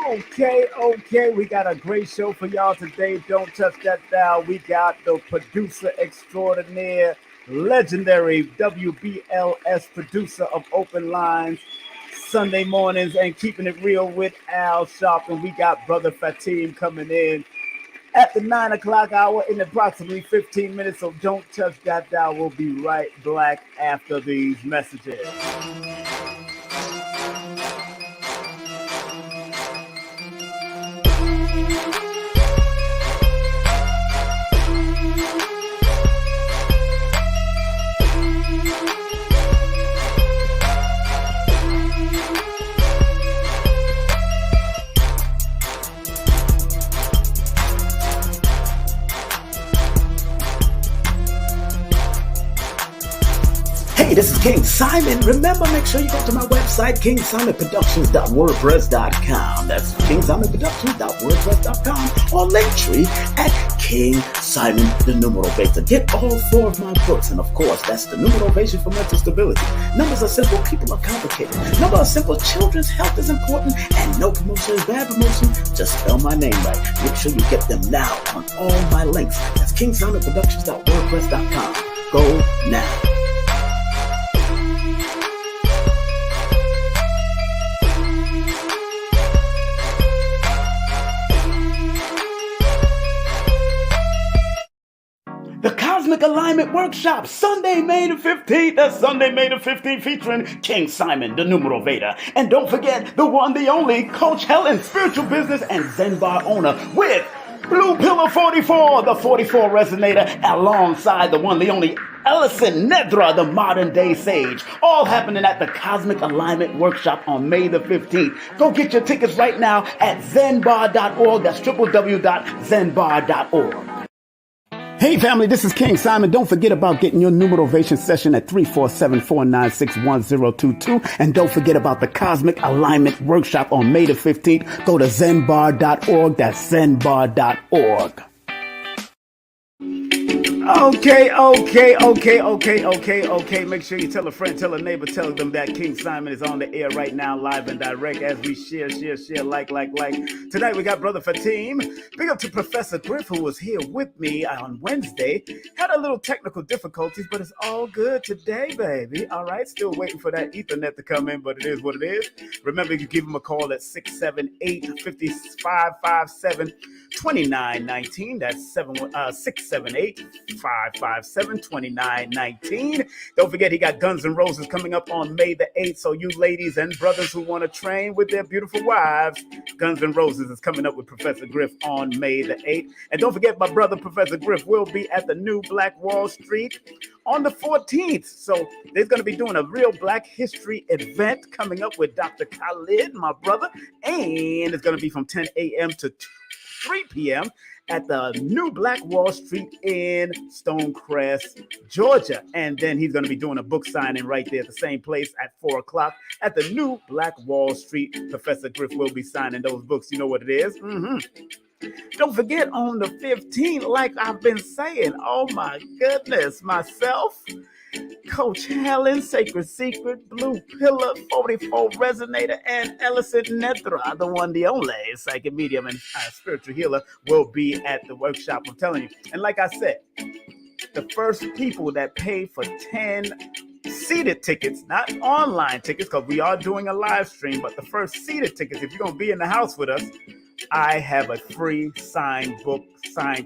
Okay. We got a great show for y'all today. Don't touch that dial. We got the producer extraordinaire, legendary WBLS producer of Open Lines, Sunday mornings, and keeping it real with Al Sharpton. We got brother Fatiyn coming in at the 9 o'clock hour in approximately 15 minutes. So don't touch that dial. We'll be right back after these messages. Hey, this is King Simon. Remember, make sure you go to my website, kingsimonproductions.wordpress.com. That's kingsimonproductions.wordpress.com, or Linktree at King Simon the Numero Beta. Get all 4 of my books, and of course, that's the Numerovation for Mental Stability. Numbers are simple, people are complicated. Numbers are simple, children's health is important, and no promotion is bad promotion. Just spell my name right. Make sure you get them now on all my links. That's kingsimonproductions.wordpress.com. Go now. The Cosmic Alignment Workshop, Sunday, May the 15th. That's Sunday, May the 15th, featuring King Simon, the Numero Veda. And don't forget, the one, the only, Coach Helen, spiritual business and Zen bar owner, with Blue Pillar 44, the 44 resonator, alongside the one, the only, Ellison Nedra, the modern day sage. All happening at the Cosmic Alignment Workshop on May the 15th. Go get your tickets right now at zenbar.org. That's www.zenbar.org. Hey family, this is King Simon. Don't forget about getting your Numerovation session at 347-496-1022. And don't forget about the Cosmic Alignment Workshop on May the 15th. Go to zenbar.org. That's zenbar.org. Okay. Make sure you tell a friend, tell a neighbor, tell them that King Simon is on the air right now, live and direct, as we share, like. Tonight we got brother Fatiyn. Big up to Professor Griff, who was here with me on Wednesday. Had a little technical difficulties, but it's all good today, baby. All right, still waiting for that Ethernet to come in, but it is what it is. Remember, you can give him a call at 678-5557-2919. That's 678-557-2919. Don't forget, he got Guns N' Roses coming up on May the 8th. So you ladies and brothers who want to train with their beautiful wives, Guns N' Roses is coming up with Professor Griff on May the 8th. And don't forget, my brother Professor Griff will be at the new Black Wall Street on the 14th. So they're going to be doing a real Black History event coming up with Dr. Khalid, my brother. And it's going to be from 10 a.m. to 3 p.m. at the new Black Wall Street in Stonecrest, Georgia. And then he's going to be doing a book signing right there at the same place at 4 o'clock at the new Black Wall Street. Professor Griff will be signing those books. You know what it is? Don't forget, on the 15th, like I've been saying, oh my goodness, myself, Coach Helen, Sacred Secret, Blue Pillar, 44 Resonator, and Ellison Nedra, the one, the only psychic medium and spiritual healer, will be at the workshop. I'm telling you. And like I said, the first people that pay for 10 seated tickets, not online tickets, because we are doing a live stream, but the first seated tickets, if you're going to be in the house with us, I have a free signed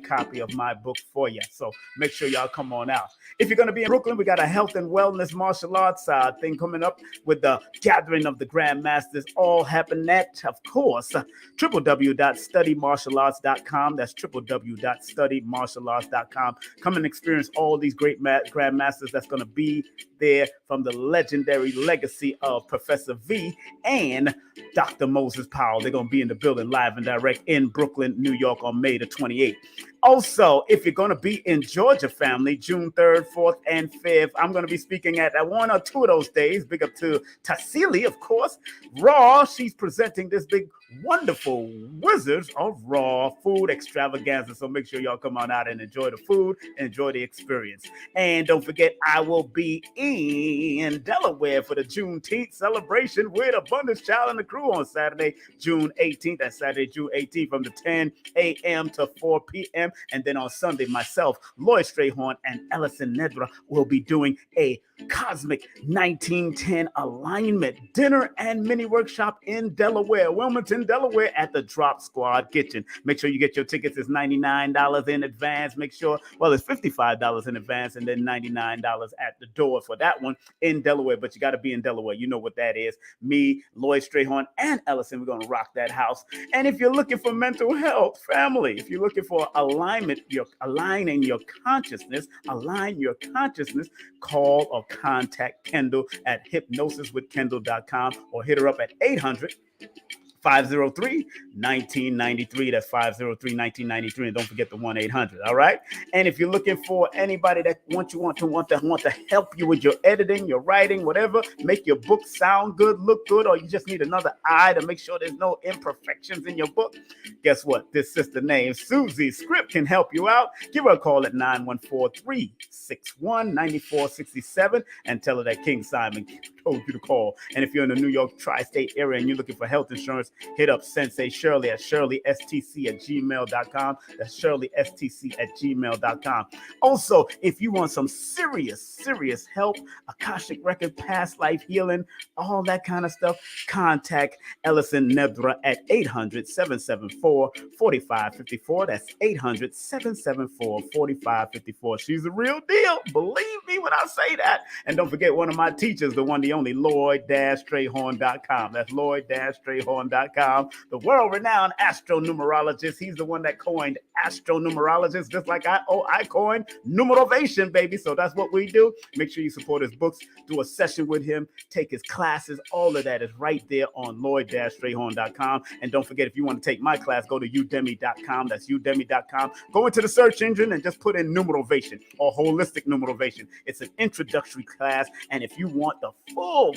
copy of my book for you. So make sure y'all come on out. If you're going to be in Brooklyn, we got a health and wellness martial arts thing coming up with the gathering of the Grandmasters, all happening at, of course, www.studymartialarts.com. That's www.studymartialarts.com. Come and experience all these great Grandmasters that's going to be there, from the legendary legacy of Professor V and Dr. Moses Powell. They're going to be in the building live and direct in Brooklyn, New York on May the 28th. Also, if you're going to be in Georgia, family, June 3rd, 4th, and 5th, I'm going to be speaking at one or two of those days. Big up to Tassili, of course. Raw, she's presenting this big, wonderful Wizards of Raw food extravaganza. So make sure y'all come on out and enjoy the food, enjoy the experience. And don't forget, I will be in Delaware for the Juneteenth celebration with Abundance Child and the crew on Saturday, June 18th. That's Saturday, June 18th from the 10 a.m. to 4 p.m. And then on Sunday, myself, Lloyd Strayhorn, and Ellison Nedra will be doing a Cosmic 1910 alignment dinner and mini workshop in Delaware, Wilmington, Delaware, at the Drop Squad Kitchen. Make sure you get your tickets. It's $99 in advance. Make sure, well, it's $55 in advance and then $99 at the door for that one in Delaware. But you got to be in Delaware. You know what that is. Me, Lloyd Strayhorn, and Ellison, we're going to rock that house. And if you're looking for mental health, family, if you're looking for alignment, you're aligning your consciousness, align your consciousness, call or contact Kendall at hypnosiswithkendall.com or hit her up at 800 503-1993. That's 503-1993. And don't forget the 1-800. All right. And if you're looking for anybody that want to help you with your editing, your writing, whatever, make your book sound good, look good, or you just need another eye to make sure there's no imperfections in your book, guess what? This sister named Susie Script can help you out. Give her a call at 914-361-9467 and tell her that King Simon told you to call. And if you're in the New York tri-state area and you're looking for health insurance, hit up Sensei Shirley at shirleystc@gmail.com. That's shirleystc@gmail.com. Also, if you want some serious help, Akashic record, past life healing, all that kind of stuff, contact Ellison Nedra at 800-774-4554. That's 800-774-4554. She's the real deal. Believe me when I say that. And don't forget, one of my teachers, the one, the only, Lloyd-Strayhorn.com. That's Lloyd-Strayhorn.com. The world-renowned astronumerologist. He's the one that coined astronumerologist, just like I coined numerovation, baby. So that's what we do. Make sure you support his books, do a session with him, take his classes. All of that is right there on Lloyd-Strayhorn.com. And don't forget, if you want to take my class, go to udemy.com. That's udemy.com. Go into the search engine and just put in numerovation or holistic numerovation. It's an introductory class. And if you want the full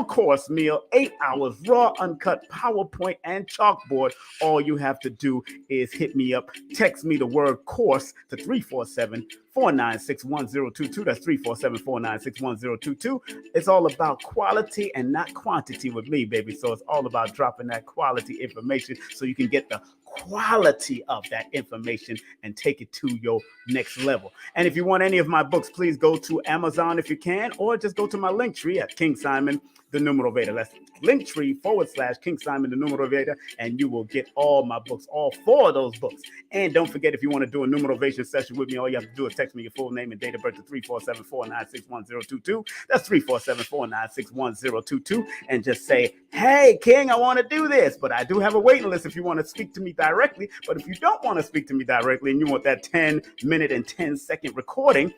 course meal, 8 hours, raw, uncut, PowerPoint, and chalkboard, all you have to do is hit me up. Text me the word course to 347-496-1022. That's 347-496-1022. It's all about quality and not quantity with me, baby. So it's all about dropping that quality information so you can get the quality of that information and take it to your next level. And if you want any of my books, please go to Amazon if you can, or just go to my link tree at King Simon the Numerator. That's linktree/King Simon the Numerator, and you will get all my books, all 4 of those books. And don't forget, if you want to do a numerovation session with me, all you have to do is text me your full name and date of birth to 347-496-1022. That's 347-496-1022, and just say, hey, King, I want to do this, but I do have a waiting list if you want to speak to me directly. But if you don't want to speak to me directly and you want that 10-minute and 10-second recording,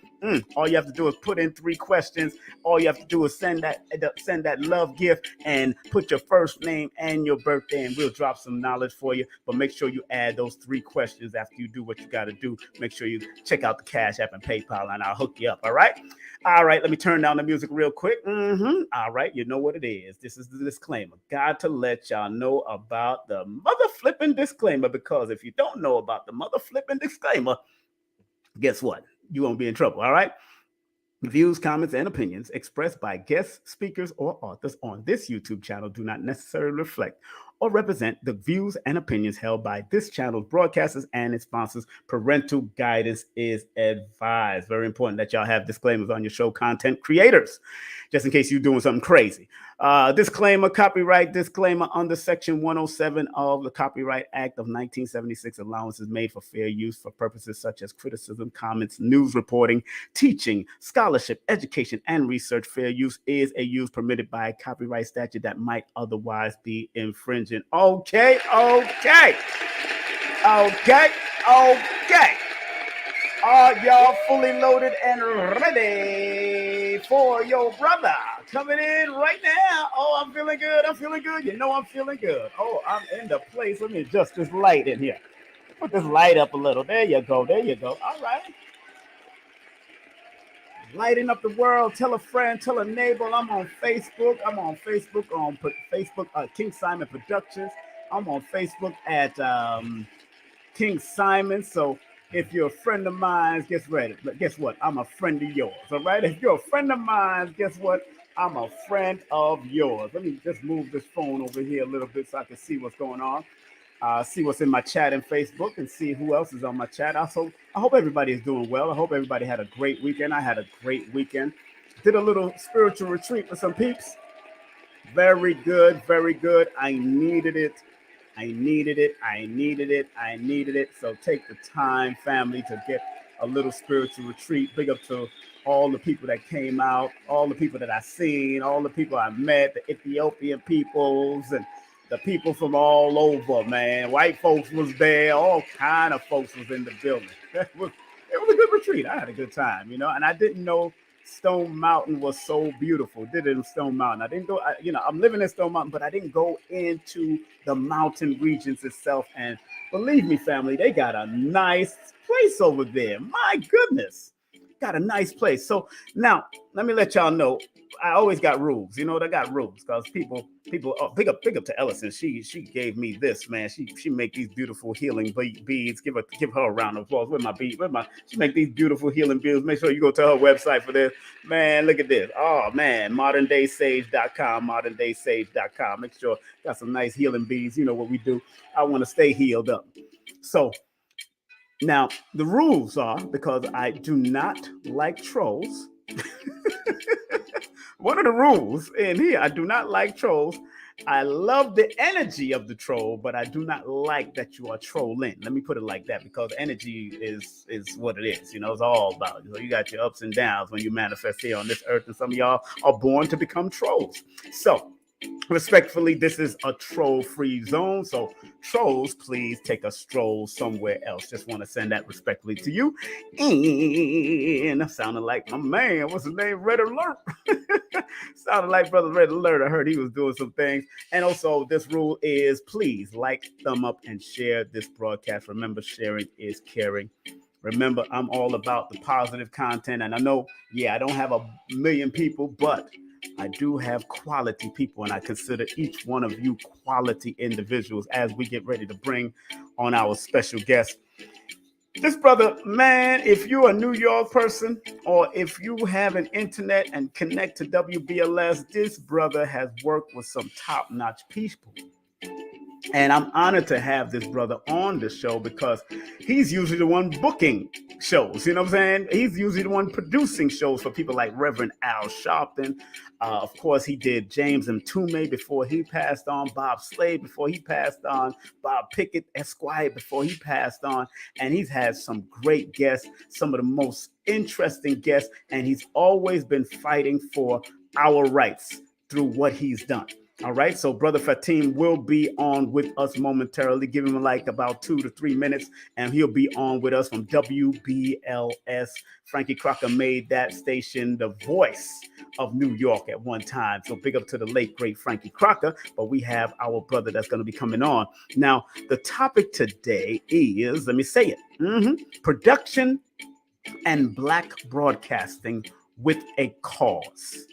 all you have to do is put in 3 questions. All you have to do is send that love gift and put your first name and your birthday, and we'll drop some knowledge for you. But make sure you add those 3 questions after you do what you got to do. Make sure you check out the Cash App and PayPal, and I'll hook you up. All right, let me turn down the music real quick. All right, you know what it is. This is the disclaimer. Got to let y'all know about the mother flipping disclaimer, because if you don't know about the mother flipping disclaimer, guess what? You won't be in trouble. All right. Views, comments, and opinions expressed by guest speakers or authors on this YouTube channel do not necessarily reflect or represent the views and opinions held by this channel's broadcasters and its sponsors. Parental guidance is advised. Very important that y'all have disclaimers on your show, content creators, just in case you're doing something crazy. Disclaimer, copyright disclaimer under Section 107 of the Copyright Act of 1976. Allowances made for fair use for purposes such as criticism, comments, news reporting, teaching, scholarship, education, and research. Fair use is a use permitted by a copyright statute that might otherwise be infringing. Okay. Are y'all fully loaded and ready for your brother coming in right now? Oh, I'm feeling good. You know I'm feeling good. Oh, I'm in the place. Let me adjust this light in here. Put this light up a little. There you go. There you go. All right. Lighting up the world. Tell a friend, tell a neighbor. I'm on Facebook. I'm on Facebook King Simon Productions. I'm on Facebook at King Simon. So if you're a friend of mine, guess what? I'm a friend of yours. All right. If you're a friend of mine, guess what? I'm a friend of yours. Let me just move this phone over here a little bit so I can see what's going on. See what's in my chat in Facebook and see who else is on my chat. Also, I hope everybody is doing well. I hope everybody had a great weekend. I had a great weekend. Did a little spiritual retreat with some peeps. Very good, very good. I needed it. I needed it. I needed it. I needed it. So take the time, family, to get a little spiritual retreat. Big up to all the people that came out, all the people that I seen, all the people I met, the Ethiopian peoples and the people from all over, man. White folks was there. All kind of folks was in the building. It was a good retreat. I had a good time, and I didn't know Stone Mountain was so beautiful. Did it in Stone Mountain. I didn't go, I'm living in Stone Mountain, but I didn't go into the mountain regions itself. And believe me, family, they got a nice place over there. My goodness. Got a nice place. So now let me let y'all know. I always got rules. I got rules because people. Oh, big up to Ellison. She gave me this, man. She make these beautiful healing beads. Give her a round of applause. Where's my bead? She make these beautiful healing beads. Make sure you go to her website for this, man. Look at this. Oh man, moderndaysage.com. Moderndaysage.com. Make sure got some nice healing beads. You know what we do. I want to stay healed up. So. Now, the rules are, because I do not like trolls. One of the rules in here, I do not like trolls. I love the energy of the troll, but I do not like that you are trolling. Let me put it like that, because energy is what it is. It's all about. You got your ups and downs when you manifest here on this earth, and some of y'all are born to become trolls. So, respectfully, this is a troll-free zone. So, trolls, please take a stroll somewhere else. Just want to send that respectfully to you. And I sounded like my man. What's his name? Red Alert. Sounded like Brother Red Alert. I heard he was doing some things. And also, this rule is please like, thumb up, and share this broadcast. Remember, sharing is caring. Remember, I'm all about the positive content. And I know, I don't have a million people, but I do have quality people, and I consider each one of you quality individuals as we get ready to bring on our special guest. This brother, man, if you're a New York person or if you have an internet and connect to WBLS, this brother has worked with some top-notch people. And I'm honored to have this brother on the show because he's usually the one booking shows. You know what I'm saying? He's usually the one producing shows for people like Reverend Al Sharpton. Of course, he did James Mtume before he passed on, Bob Slade before he passed on, Bob Pickett, Esquire, before he passed on. And he's had some great guests, some of the most interesting guests. And he's always been fighting for our rights through what he's done. All right, so Brother Fatiyn will be on with us momentarily. Give him like about 2 to 3 minutes, and he'll be on with us from WBLS. Frankie Crocker made that station the voice of New York at one time. So big up to the late, great Frankie Crocker. But we have our brother that's going to be coming on. Now, the topic today is, let me say it, production and Black broadcasting with a cause.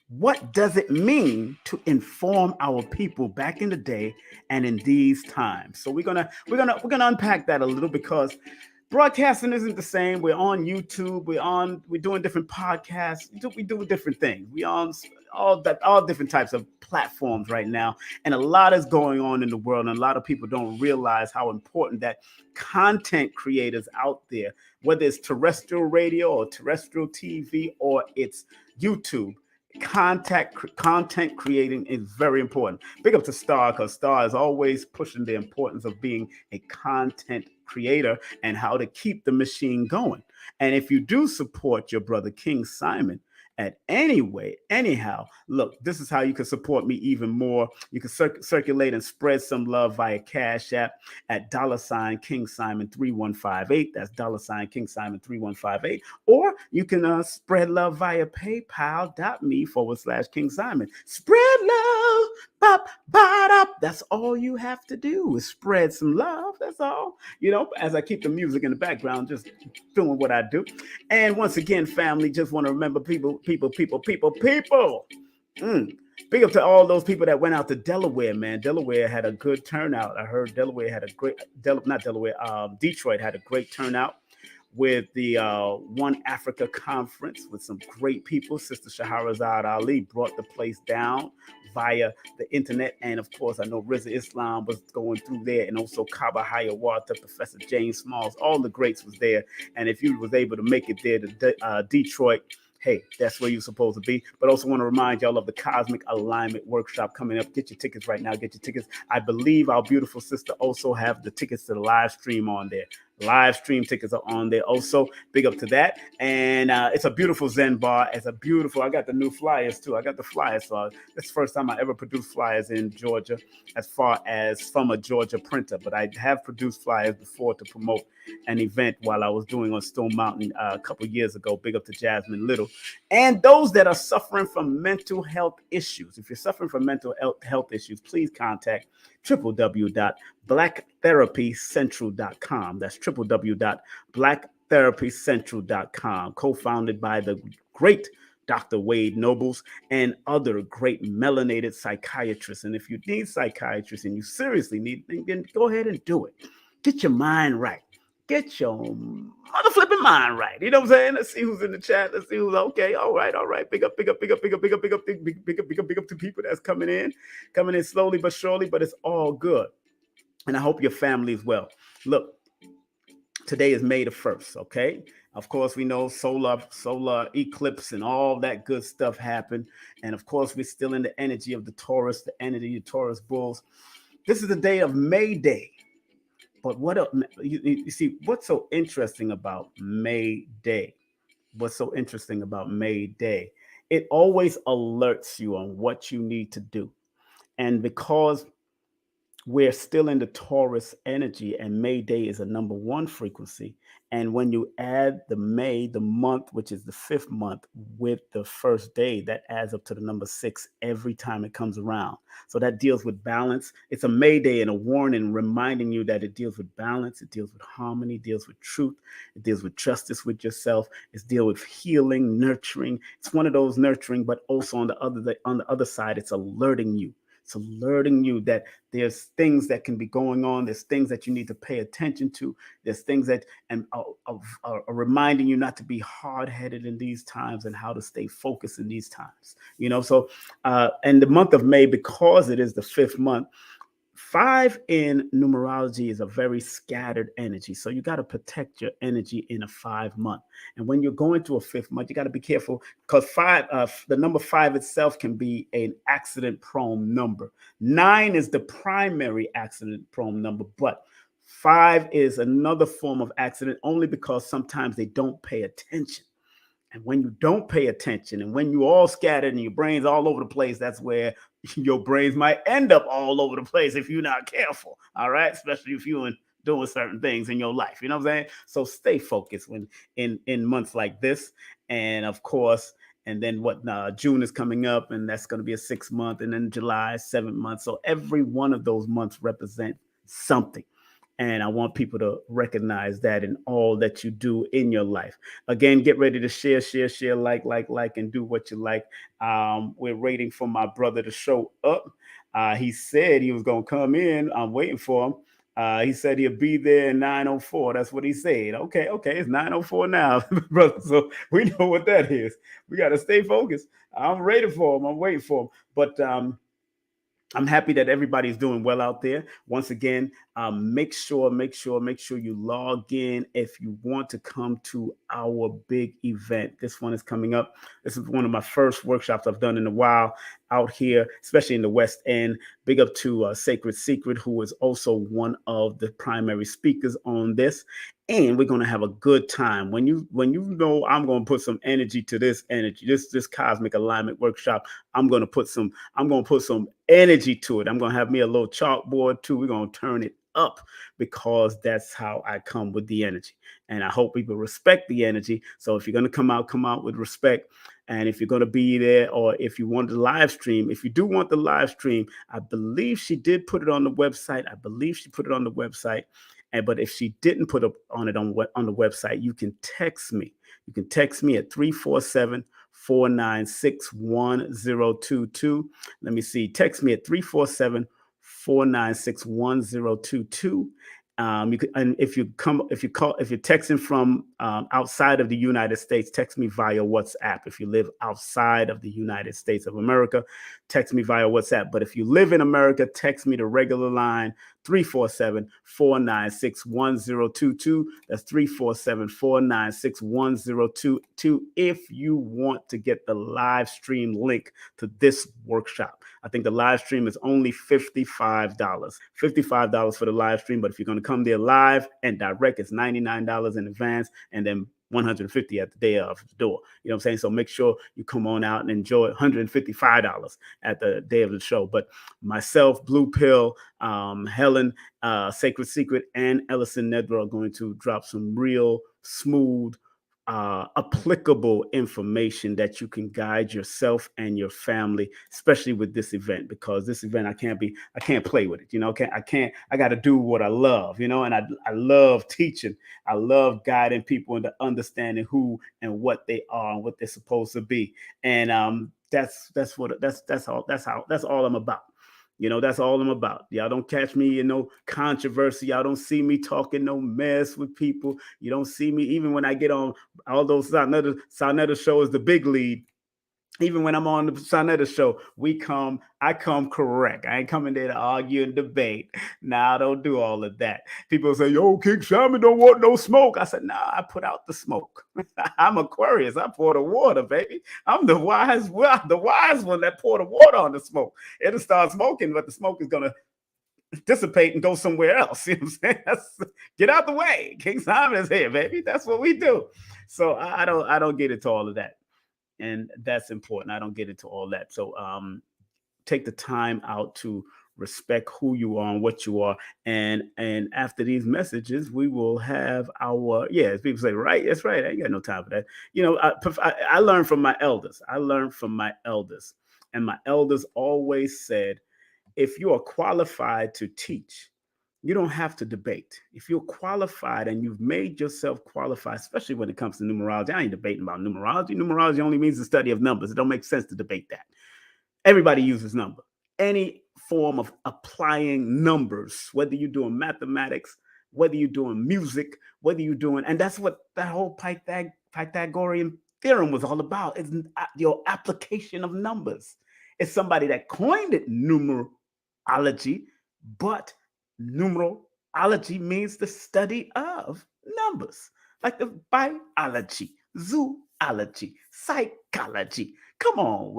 What does it mean to inform our people back in the day and in these times? So we're gonna unpack that a little, because broadcasting isn't the same. We're on YouTube. We're doing different podcasts. We do different things. We on all different types of platforms right now, and a lot is going on in the world, and a lot of people don't realize how important that content creators out there, whether it's terrestrial radio or terrestrial TV or it's YouTube. Content creating is very important. Big up to Star, because Star is always pushing the importance of being a content creator and how to keep the machine going. And if you do support your brother King Simon at any way, anyhow, look, this is how you can support me even more. You can circulate and spread some love via Cash App at $King Simon 3158. That's $King Simon 3158. Or you can spread love via PayPal.me/King Simon. Spread love. Bop, ba, da, That's all you have to do is spread some love. That's all. As I keep the music in the background, just doing what I do. And once again, family, just want to remember people. Mm. Big up to all those people that went out to Delaware, man. Delaware had a good turnout. I heard Delaware had a great, not Delaware, Detroit had a great turnout with the One Africa Conference with some great people. Sister Shahrazad Ali brought the place down via the internet. And of course, I know Rizza Islam was going through there, and also Kaba Hayawata, Professor James Smalls, all the greats was there. And if you was able to make it there to Detroit, hey, that's where you're supposed to be. But also want to remind y'all of the Cosmic Alignment Workshop coming up. Get your tickets right now. Get your tickets. I believe our beautiful sister also have the tickets to the live stream on there. Live stream tickets are on there also. Big up to that. And it's a beautiful Zen bar. I got the new flyers too. I got the flyers. So it's the first time I ever produced flyers in Georgia as far as from a Georgia printer. But I have produced flyers before to promote an event while I was doing on Stone Mountain a couple years ago. Big up to Jasmine Little. And those that are suffering from mental health issues. If you're suffering from mental health issues, please contact www.blacktherapycentral.com. That's www.blacktherapycentral.com, co-founded by the great Dr. Wade Nobles and other great melanated psychiatrists. And if you need psychiatrists and you seriously need, then go ahead and do it. Get your mind right. Get your mother flipping mind right. You know what I'm saying? Let's see who's in the chat. Let's see who's okay. All right. Big up to people that's coming in slowly but surely, but it's all good. And I hope your family is well. Look, today is May the 1st, okay? Of course, we know solar eclipse and all that good stuff happened. And of course, we're still in the energy of the Taurus, the energy of Taurus bulls. This is the day of May Day. But you see, what's so interesting about May Day? It always alerts you on what you need to do. And because we're still in the Taurus energy, and May Day is a number 1 frequency. And when you add the May, the month, which is the 5th month, with the first day, that adds up to the number 6 every time it comes around. So that deals with balance. It's a May Day and a warning reminding you that it deals with balance, it deals with harmony, it deals with truth, it deals with justice with yourself, it's deal with healing, nurturing. It's one of those nurturing, but also on the other side, it's alerting you. It's alerting you that there's things that can be going on. There's things that you need to pay attention to. There's things that are reminding you not to be hard-headed in these times and how to stay focused in these times. So and the month of May, because it is the 5th month, 5 in numerology is a very scattered energy. So you got to protect your energy in a 5 month. And when you're going to a 5th month, you got to be careful, because the number 5 itself can be an accident prone number. 9 is the primary accident prone number, but 5 is another form of accident only because sometimes they don't pay attention. And when you don't pay attention, and when you're all scattered and your brain's all over the place, that's where your brains might end up all over the place if you're not careful. All right. Especially if you're doing certain things in your life. You know what I'm saying? So stay focused when in months like this. And of course, and then June is coming up, and that's going to be a 6th month, and then July, 7th month. So every one of those months represent something. And I want people to recognize that in all that you do in your life. Again, get ready to share, like, and do what you like. We're waiting for my brother to show up. He said he was going to come in. I'm waiting for him. He said he'll be there in 9:04. That's what he said. Okay. It's 9:04 now, brother. So we know what that is. We got to stay focused. I'm ready for him. I'm waiting for him. But I'm happy that everybody's doing well out there. Once again, make sure you log in if you want to come to our big event. This one is coming up. This is one of my first workshops I've done in a while out here, especially in the West End. Big up to Sacred Secret, who is also one of the primary speakers on this. And we're going to have a good time. When you know I'm going to put some energy to this cosmic alignment workshop, I'm going to put some energy to it. I'm going to have me a little chalkboard too. We're going to turn it up, because that's how I come with the energy. And I hope people respect the energy. So if you're going to come out with respect. And if you're going to be there, or if you want the live stream, if you do want the live stream, I believe she did put it on the website. But if she didn't put it on the website, you can text me. You can text me at 347-496-1022. Let me see. Text me at 347-496-1022. You can, and if you're texting from outside of the United States, text me via WhatsApp. If you live outside of the United States of America, text me via WhatsApp. But if you live in America, text me the regular line, 347-496-1022. That's 347-496-1022 if you want to get the live stream link to this workshop. I think the live stream is only $55. $55 for the live stream, but if you're going to come there live and direct, it's $99 in advance, and then $150 at the day of the door. You know what I'm saying? So make sure you come on out and enjoy $155 at the day of the show. But myself, Blue Pill, Helen, Sacred Secret, and Ellison Nedra are going to drop some real smooth, applicable information that you can guide yourself and your family, especially with this event, because this event, I can't play with it. You know, I got to do what I love, you know, and I love teaching. I love guiding people into understanding who and what they are and what they're supposed to be. And that's all I'm about. You know, that's all I'm about. Y'all don't catch me in no controversy. Y'all don't see me talking no mess with people. You don't see me, even when I get on all those Sarnetta shows, the big lead. Even when I'm on the Sarnetta show, I come correct. I ain't coming there to argue and debate. Nah, I don't do all of that. People say, yo, King Simon don't want no smoke. I said, nah, I put out the smoke. I'm Aquarius. I pour the water, baby. I'm the wise one that pour the water on the smoke. It'll start smoking, but the smoke is going to dissipate and go somewhere else. You know what I'm saying? Get out the way. King Simon is here, baby. That's what we do. So I don't get into all of that. And that's important. I don't get into all that. So take the time out to respect who you are and what you are. And after these messages, we will have our, as people say, right? That's right. I ain't got no time for that. You know, I learned from my elders. And my elders always said, if you are qualified to teach, you don't have to debate. If you're qualified and you've made yourself qualified, especially when it comes to numerology, I ain't debating about numerology. Numerology only means the study of numbers. It don't make sense to debate that. Everybody uses number. Any form of applying numbers, whether you're doing mathematics, whether you're doing music, whether you're doing, and that's what that whole Pythagorean theorem was all about, is your application of numbers. It's somebody that coined it, numerology, but numerology means the study of numbers, like the biology, zoology, psychology. Come on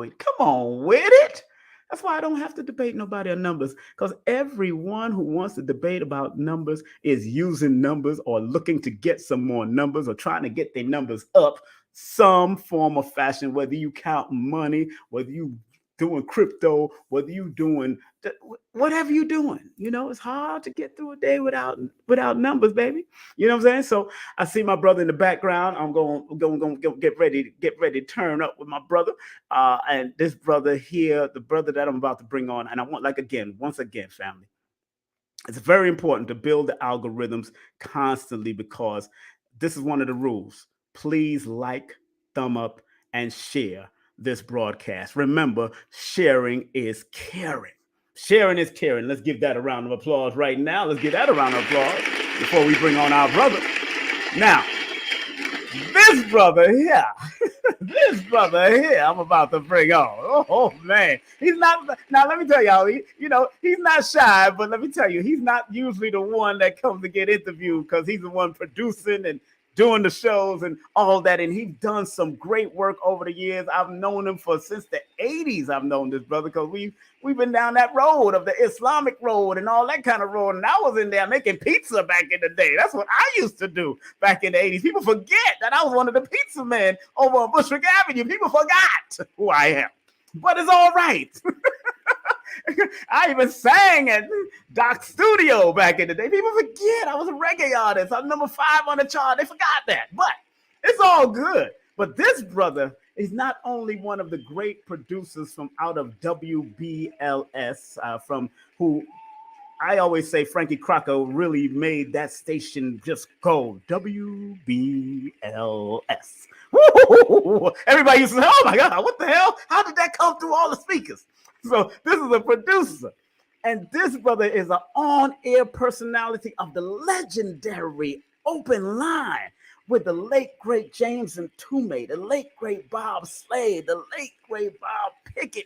with it. That's why I don't have to debate nobody on numbers, because everyone who wants to debate about numbers is using numbers or looking to get some more numbers or trying to get their numbers up some form of fashion, whether you count money, whether you doing crypto, whether you doing whatever you're doing. You know, it's hard to get through a day without numbers, baby. You know what I'm saying? So I see my brother in the background. I'm going to get ready to turn up with my brother. And this brother here, the brother that I'm about to bring on, and I want, once again, family, it's very important to build the algorithms constantly, because this is one of the rules. Please like, thumb up, and share this broadcast. Remember, sharing is caring. Sharing is caring. Let's give that a round of applause right now. Let's give that a round of applause before we bring on our brother. Now, this brother here, I'm about to bring on. Oh man, he's not. Now let me tell y'all, he's not shy, but let me tell you, he's not usually the one that comes to get interviewed, because he's the one producing and doing the shows and all that. And he's done some great work over the years. I've known him since the 80s. I've known this brother, because we've been down that road of the Islamic road and all that kind of road. And I was in there making pizza back in the day. That's what I used to do back in the 80s. People forget that I was one of the pizza men over on Bushwick Avenue. People forgot who I am. But it's all right. I even sang at Doc's studio back in the day. People forget I was a reggae artist. I'm number 5 on the chart. They forgot that. But it's all good. But this brother He's not only one of the great producers from out of WBLS, from who I always say Frankie Crocker really made that station just go. WBLS. Woo! Everybody used to say, oh my God, what the hell? How did that come through all the speakers? So this is a producer. And this brother is an on-air personality of the legendary Open Line with the late, great James Mtume, the late, great Bob Slade, the late, great Bob Pickett,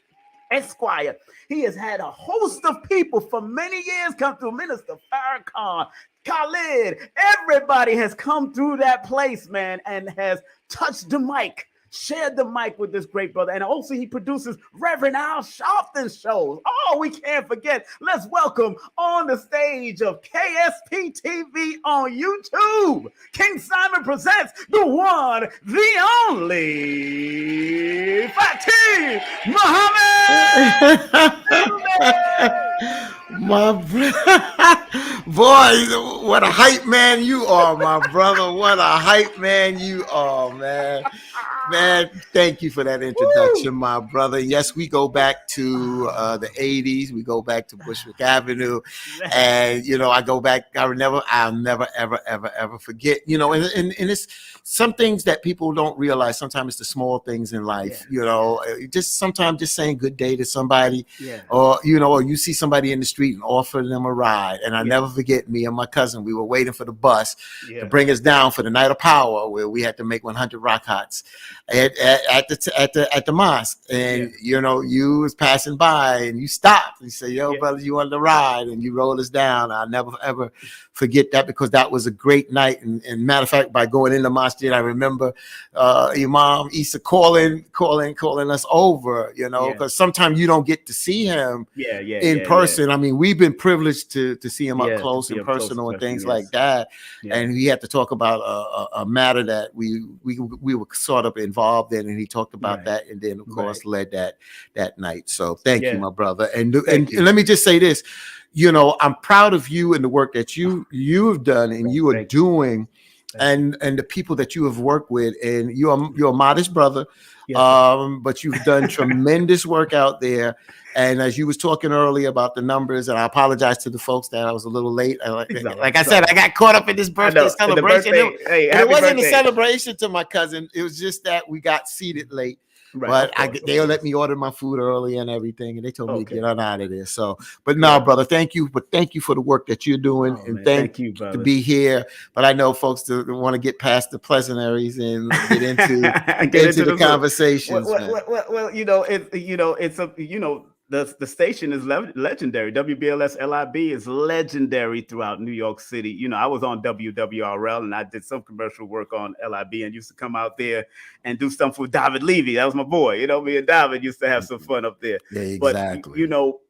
Esquire. He has had a host of people for many years come through. Minister Farrakhan, Khalid, everybody has come through that place, man, and has touched the mic, shared the mic with this great brother. And also he produces Reverend Al Sharpton shows. Oh, we can't forget. Let's welcome on the stage of KSPTV on YouTube, King Simon presents the one, the only Fatiyn Muhammad. My boy, what a hype man you are, my brother. What a hype man you are, man. Man, thank you for that introduction, my brother. Yes, we go back to the 80s. We go back to Bushwick Avenue. And, you know, I go back. I'll never, ever forget, you know, and it's some things that people don't realize. Sometimes it's the small things in life, you know, just sometimes just saying good day to somebody or, you know, or you see somebody in the street and offer them a ride. And I never forget, me and my cousin, we were waiting for the bus to bring us down for the night of power, where we had to make 100 rock hots at the mosque. And you know, you was passing by and you stopped and you say, yo, brother, you want to ride? And you rolled us down. I'll never ever forget that, because that was a great night. And matter of fact, by going in the masjid, I remember Imam Isa calling us over, you know, because sometimes you don't get to see him in person. I mean, we've been privileged to see him up close and personal and things like that. And he had to talk about a matter that we were sort of involved in, and he talked about that, and then of course led that night. So thank you, my brother. And let me just say this, you know, I'm proud of you and the work that you've done and you are doing, and the people that you have worked with. And you're a modest brother, but you've done tremendous work out there. And as you was talking earlier about the numbers, and I apologize to the folks that I was a little late. Like I said, I got caught up in this birthday celebration. It wasn't a celebration to my cousin. It was just that we got seated late. But they'll let me order my food early and everything, and they told me to get on out of there. So, but no, brother, thank you. But thank you for the work that you're doing, and thank you to be here. But I know folks want to get past the pleasantries and get into the conversations. Well, the station is legendary. WBLS LIB is legendary throughout New York City. You know, I was on WWRL and I did some commercial work on LIB and used to come out there and do stuff with David Levy. That was my boy. You know, me and David used to have some fun up there. Yeah, exactly. But, you know,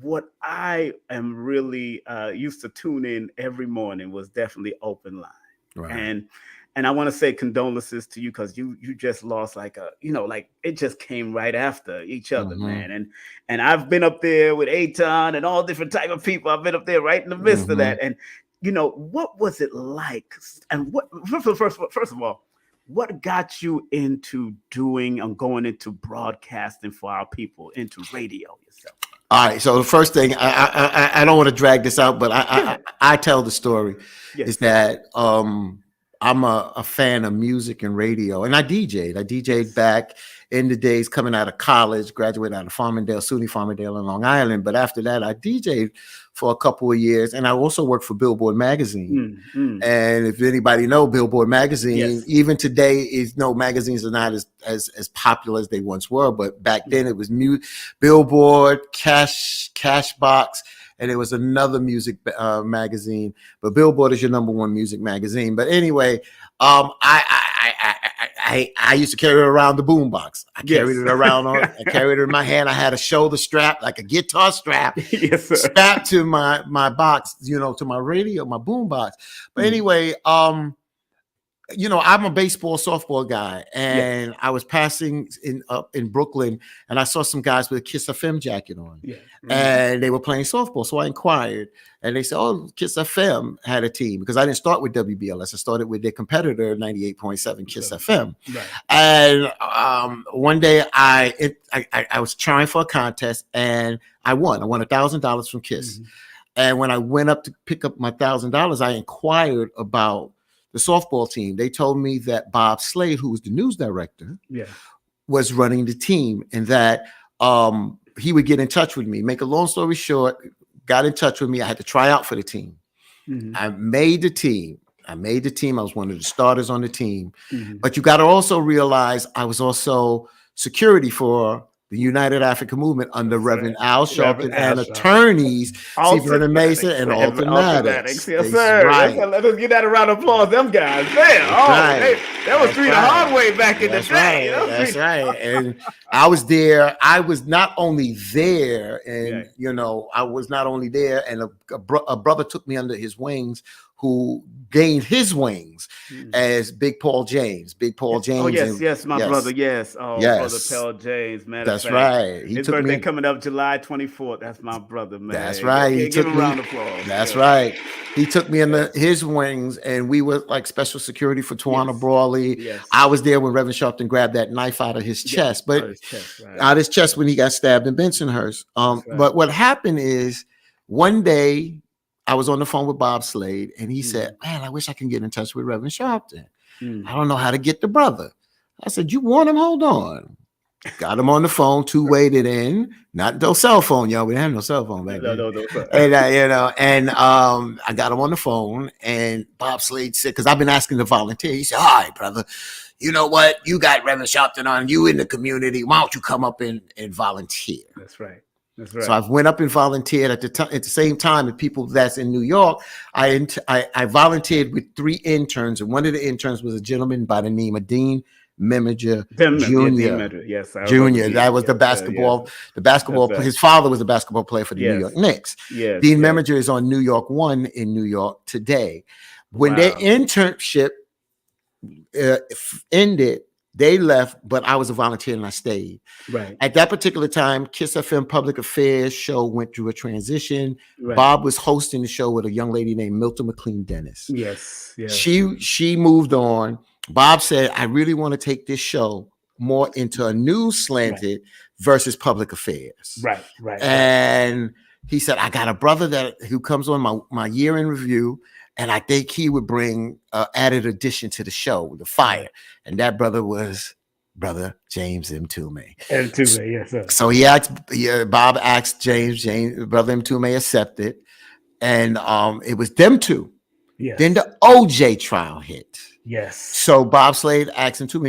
what I am really used to tune in every morning was definitely Open Line. Right. And I want to say condolences to you, because you just lost like it just came right after each other, man. And I've been up there with Aton and all different type of people. I've been up there right in the midst of that. And you know, what was it like? And what first of all, what got you into doing and going into broadcasting for our people, into radio yourself? All right. So the first thing, I don't want to drag this out, but I tell the story is that I'm a fan of music and radio, and I DJ'd back in the days coming out of college, graduated out of SUNY Farmingdale in Long Island. But after that, I DJ'd for a couple of years, and I also worked for Billboard magazine. And if anybody know Billboard magazine, even today magazines are not as popular as they once were, but back then it was Billboard, Cashbox, and it was another music magazine, but Billboard is your #1 music magazine. But anyway, I used to carry it around the boombox. I carried it around. I carried it in my hand. I had a shoulder strap, like a guitar strap, strapped to my box, you know, to my radio, my boombox. But anyway, you know, I'm a baseball, softball guy, and I was passing up in Brooklyn, and I saw some guys with a Kiss FM jacket on, and they were playing softball. So I inquired, and they said, "Oh, Kiss FM had a team," because I didn't start with WBLS. I started with their competitor, 98.7 Kiss FM. Right. And one day I was trying for a contest, and I won. I won $1,000 from Kiss. And when I went up to pick up my $1,000, I inquired about the softball team. They told me that Bob Slade, who was the news director, was running the team, and that he would get in touch with me. Make a long story short, got in touch with me. I had to try out for the team. I made the team. I was one of the starters on the team. But you got to also realize I was also security for the United African Movement under Reverend Al Sharpton and attorneys, Vernon Mason and Altonatics. Yes, sir. Right. Let's give that a round of applause. Them guys, man. That was the hard way back in the day. That's right. And I was there. I was not only there, and you know, I was not only there, and a brother took me under his wings, who gained his wings as Big Paul James. Big Paul James. Oh, my brother. Yes. Oh, Brother Paul James, man. That's right. His birthday coming up July 24th. That's my brother, man. That's right. Give him a round of applause. That's right. He took me under his wings, and we were like special security for Tawana Brawley. Yes. I was there when Reverend Sharpton grabbed that knife out of his chest, but out of his chest when he got stabbed in Bensonhurst. But what happened is one day, I was on the phone with Bob Slade, and he said, "Man, I wish I can get in touch with Reverend Sharpton. I don't know how to get the brother." I said, "You want him? Hold on." Got him on the phone, two-wayed it in. Not no cell phone, y'all. We didn't have no cell phone back then. No. And I got him on the phone, and Bob Slade said, because I've been asking to volunteer. He said, "All right, brother, you know what? You got Reverend Sharpton on. You in the community. Why don't you come up and volunteer?" That's right. That's right. So I went up and volunteered at the same time. The people that's in New York, I volunteered with 3 interns, and one of the interns was a gentleman by the name of Dean Meminger Jr. Yes, Jr. That was the basketball. The basketball. His father was a basketball player for the New York Knicks. Dean Meminger is on New York 1 in New York today. When their internship ended, they left, but I was a volunteer and I stayed. Right. At that particular time, Kiss FM Public Affairs show went through a transition. Right. Bob was hosting the show with a young lady named Milton McLean Dennis. Yes. Yes. She moved on. Bob said, "I really want to take this show more into a news slanted versus public affairs." Right. Right. And he said, "I got a brother who comes on my year in review, and I think he would bring added addition to the show, the fire." And that brother was Brother James Mtume. Mtume, yes, sir. So Bob asked James, Brother Mtume accepted, and it was them two. Yes. Then the OJ trial hit. Yes. So Bob Slade asked Mtume,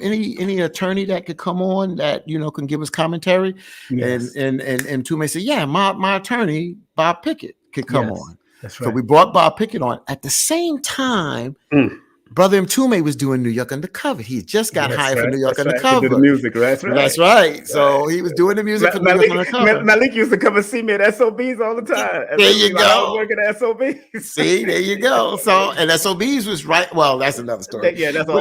any attorney that could come on that can give us commentary? Yes. And Mtume said, "Yeah, my attorney Bob Pickett could come on." That's right. So we brought Bob Pickett on. At the same time, Brother Mtume was doing New York Undercover. He just got hired for New York Undercover. The music, right? That's right. So he was doing the music for New York Undercover. Malik used to come and see me at SOBs all the time. There you go. I was working at SOBs. See, there you go. So, and SOBs was right. Well, that's another story. Yeah, that's all.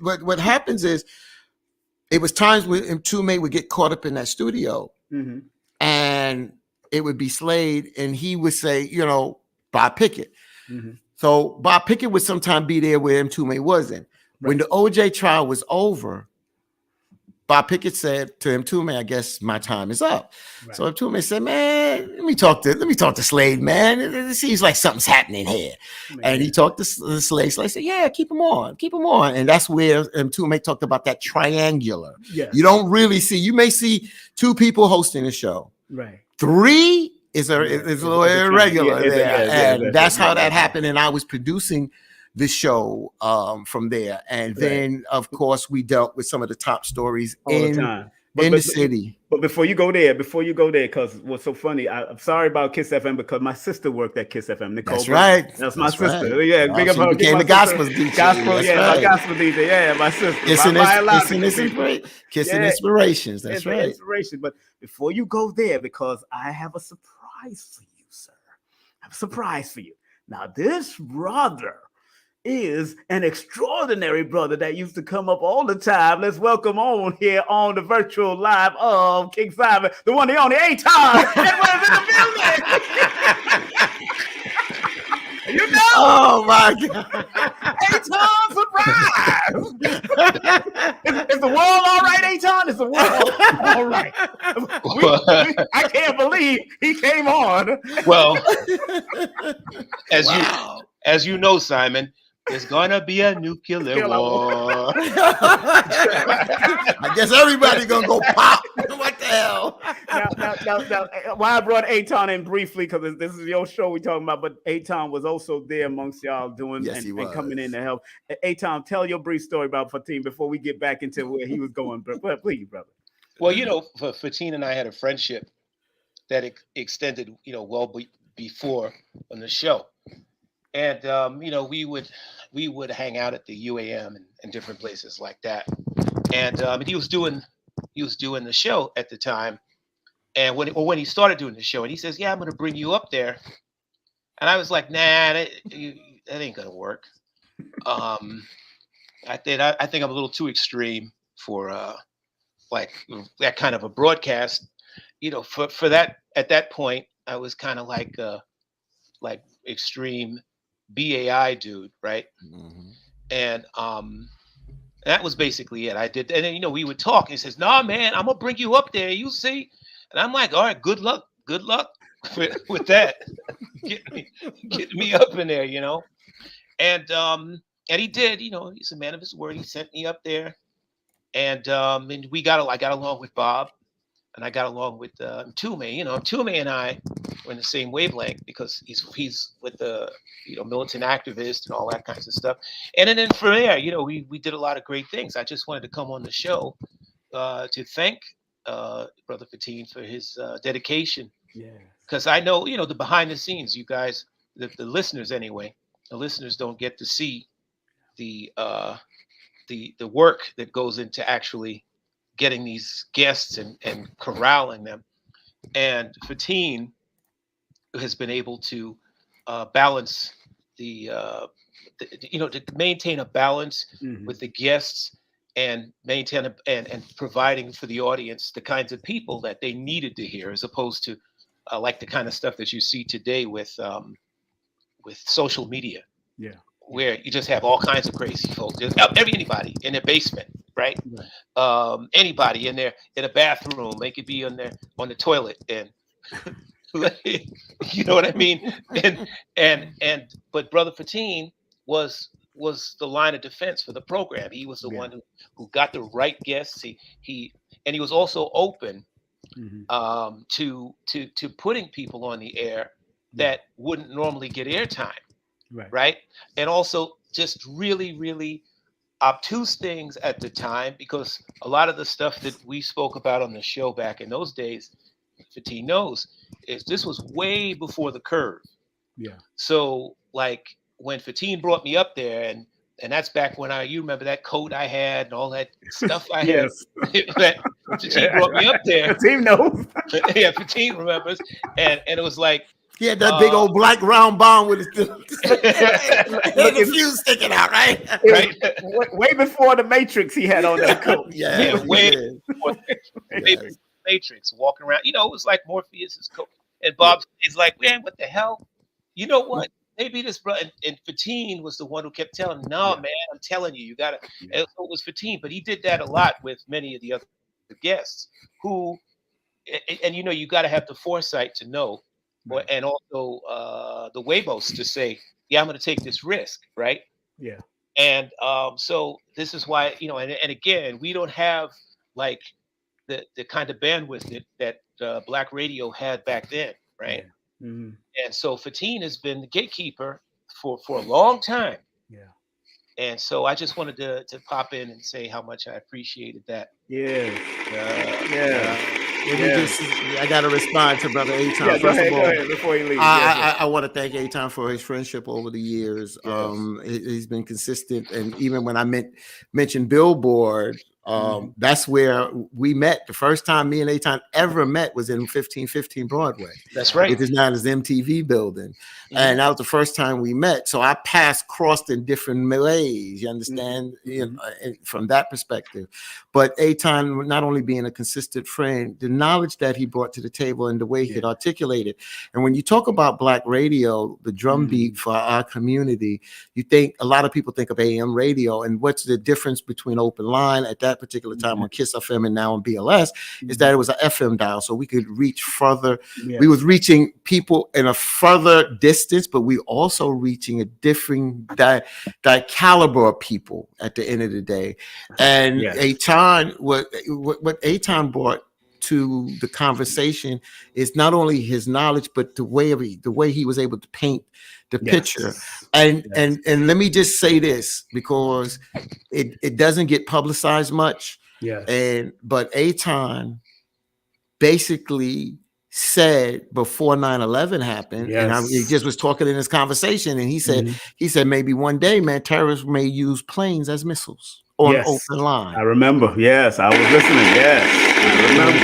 But what happens is, it was times when Mtume would get caught up in that studio, and it would be Slade, and he would say, Bob Pickett. So Bob Pickett would sometimes be there where Mtume wasn't. When the OJ trial was over, Bob Pickett said to Mtume, "I guess my time is up." Right. So Mtume said, "Man, let me talk to Slade, man. It seems like something's happening here." And he talked to Slade. Slade said, "Yeah, keep him on." And that's where Mtume talked about that triangular. Yes. You don't really see. You may see 2 people hosting a show. Right. 3 is a little irregular there, and that's how that happened. And I was producing the show from there, and then of course we dealt with some of the top stories in the city. But before you go there, because what's so funny, I'm sorry about Kiss FM because my sister worked at Kiss FM. Nicole, that's right. That's my sister. Right. Yeah, big up her. Became the gospel DJ. My gospel DJ. Yeah, my sister. Kissing Inspirations. That's right. Inspiration. But before you go there, because I have a surprise for you, sir. I have a surprise for you. Now, this brother is an extraordinary brother that used to come up all the time. Let's welcome on here on the virtual live of King Simon, the one, the only Aton. Everyone's in the building. You know, Oh my God. Aton, surprise! Is the world all right, Aton? Is the world all right? I can't believe he came on. Well, as you know, Simon, there's gonna be a nuclear war. I guess everybody gonna go pop. What the hell? Now, why I brought Aton in briefly, because this is your show we talking about, but Aton was also there amongst y'all doing and coming in to help. Aton, tell your brief story about Fatiyn before we get back into where he was going. But please, brother. Well, Fatiyn and I had a friendship that extended, well before on the show. And we would hang out at the UAM and different places like that. And he was doing the show at the time. And when he started doing the show, and he says, "Yeah, I'm going to bring you up there," and I was like, "Nah, that ain't gonna work." I think I'm a little too extreme for like that kind of a broadcast. For that at that point, I was kind of like extreme BAI dude, right? Mm-hmm. And that was basically it. I did, and then we would talk. And he says, "Nah, man, I'm gonna bring you up there. You see." And I'm like, "All right, good luck with that. Get me up in there, And he did. He's a man of his word. He sent me up there, and I got along with Bob. And I got along with Mtume. Mtume and I were in the same wavelength because he's with the militant activist and all that kinds of stuff. And then from there, we did a lot of great things. I just wanted to come on the show to thank Brother Fatiyn for his dedication. Yeah. Because I know the behind the scenes, you guys, the listeners anyway, the listeners don't get to see the work that goes into actually getting these guests and corralling them. And Fatiyn has been able to balance to maintain a balance with the guests and maintain and providing for the audience the kinds of people that they needed to hear, as opposed to like the kind of stuff that you see today with social media. Yeah. Where you just have all kinds of crazy folks, anybody in their basement, right? Anybody in a bathroom, they could be on the toilet, and you know what I mean. But Brother Fatiyn was the line of defense for the program. He was the one who got the right guests. He was also open to putting people on the air that wouldn't normally get airtime. Right. And also just really, really obtuse things at the time, because a lot of the stuff that we spoke about on the show back in those days, Fatiyn knows, is this was way before the curve. Yeah. So like when Fatiyn brought me up there, and that's back when you remember that coat I had and all that stuff I had. That Fatiyn brought me up there. Fatiyn knows. Yeah, Fatiyn remembers. And it was like, he had that big old black round bomb with the fuse sticking out, right? Right. Way before the Matrix, he had on that coat. Way before Matrix, walking around. It was like Morpheus's coat. And Bob is like, "Man, what the hell? You know what? Maybe this brother." And Fatiyn was the one who kept telling him, "No, man, I'm telling you, you gotta." And it was Fatiyn, but he did that a lot with many of the other guests who, and you got to have the foresight to know. And also the huevos to say, "Yeah, I'm going to take this risk," right? Yeah. And so this is why, and again, we don't have like the kind of bandwidth that Black radio had back then, right? Yeah. Mm-hmm. And so Fatiyn has been the gatekeeper for a long time. Yeah. And so I just wanted to pop in and say how much I appreciated that. Yeah. I got to respond to Brother Aton. Yeah, go ahead before you leave. I want to thank Aton for his friendship over the years. Yes. He's been consistent, and even when I mentioned Billboard, That's where we met. The first time me and Aton ever met was in 1515 Broadway. That's right. Which is now his MTV building. And that was the first time we met. So our paths crossed in different ways, you understand, you know, from that perspective. But Aton, not only being a consistent friend, the knowledge that he brought to the table and the way he could articulate it. And when you talk about Black radio, the drumbeat for our community, you think, a lot of people think of AM radio, and what's the difference between Open Line at that particular time on KISS FM and now on BLS is that it was an FM dial, so we could reach further. We was reaching people in a further distance, but we also reaching a different caliber of people at the end of the day. And Aton, what Aton brought to the conversation is not only his knowledge, but the way he was able to paint the picture. And let me just say this, because it doesn't get publicized much. But Aton basically said before 9/11 happened, and he just was talking in this conversation, and he said maybe one day, man, terrorists may use planes as missiles on Open Line. I remember. Yes, I was listening. Yes, I remember.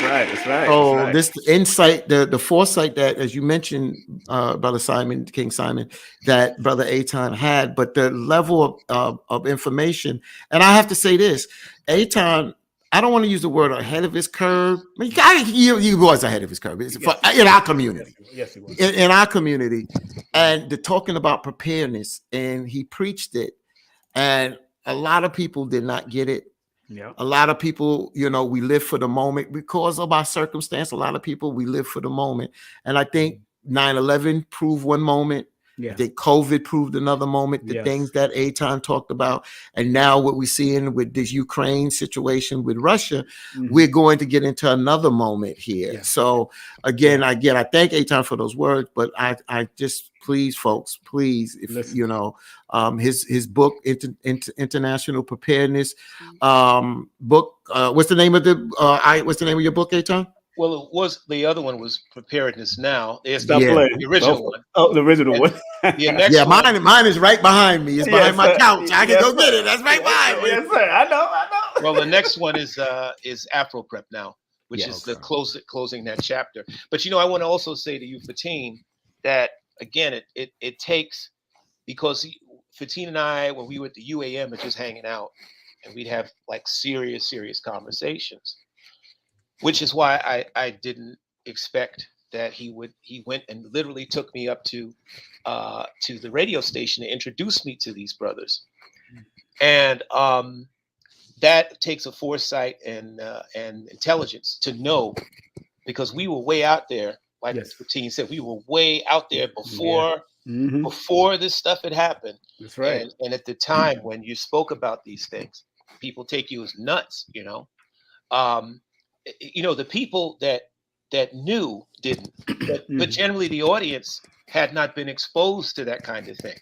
That's right. So this insight, the foresight that, as you mentioned, Brother Simon, King Simon, that Brother Aton had, but the level of information, and I have to say this, Aton, I don't want to use the word ahead of his curve. I mean, he was ahead of his curve in our community. Yes, he was. In our community. And the talking about preparedness, and he preached it. And a lot of people did not get it. A lot of people, you know, we live for the moment because of our circumstance. A lot of people, we live for the moment. And I think 9/11 proved one moment. I think COVID proved another moment, the things that Aton talked about. And now what we're seeing with this Ukraine situation with Russia, we're going to get into another moment here. So again, I thank Aton for those words, but I just, please, folks, please, if you know, his book, International Preparedness book. What's the name of your book, Aton? Well, it was, the other one was Preparedness Now. There's the original one. Oh, the original one. Mine is right behind me. It's behind my couch. I can go get it. That's right behind me. Yes, sir. I know. Well, the next one is Afro Prep Now, which is the closing that chapter. But you know, I want to also say to you, Fatiyn, that again, it takes, because Fatiyn and I, when we were at the UAM and just hanging out, and we'd have like serious conversations. Which is why I didn't expect that he went and literally took me up to the radio station to introduce me to these brothers. And that takes a foresight and intelligence to know, because we were way out there, like Fatiyn said, we were way out there before this stuff had happened. That's right. And at the time when you spoke about these things, people take you as nuts, you know. You know, the people that knew didn't, but generally the audience had not been exposed to that kind of thing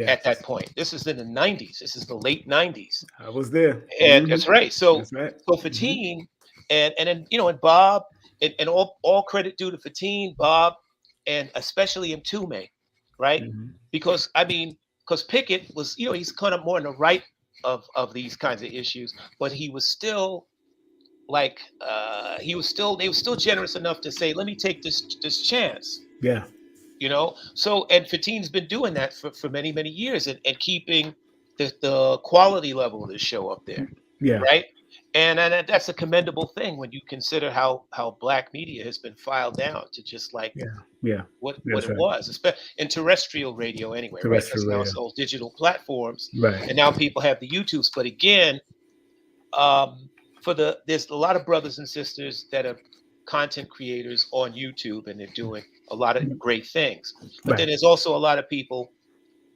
at that point. This is in the 90s. This is the late 90s. I was there. And that's right. So Fatiyn and then, you know, and Bob, and all credit due to Fatiyn, Bob, and especially Mtume, right? Because Pickett was, you know, he's kind of more on the right of these kinds of issues, but he was still like they were still generous enough to say, let me take this chance. You know, so, and Fatyn's been doing that for many years, and keeping the quality level of the show up there. Right. And that's a commendable thing when you consider how Black media has been filed down to just like what it was, in terrestrial radio anyway. Because now it's all digital platforms, and now people have the YouTubes. But again, there's a lot of brothers and sisters that are content creators on YouTube, and they're doing a lot of great things. But then there's also a lot of people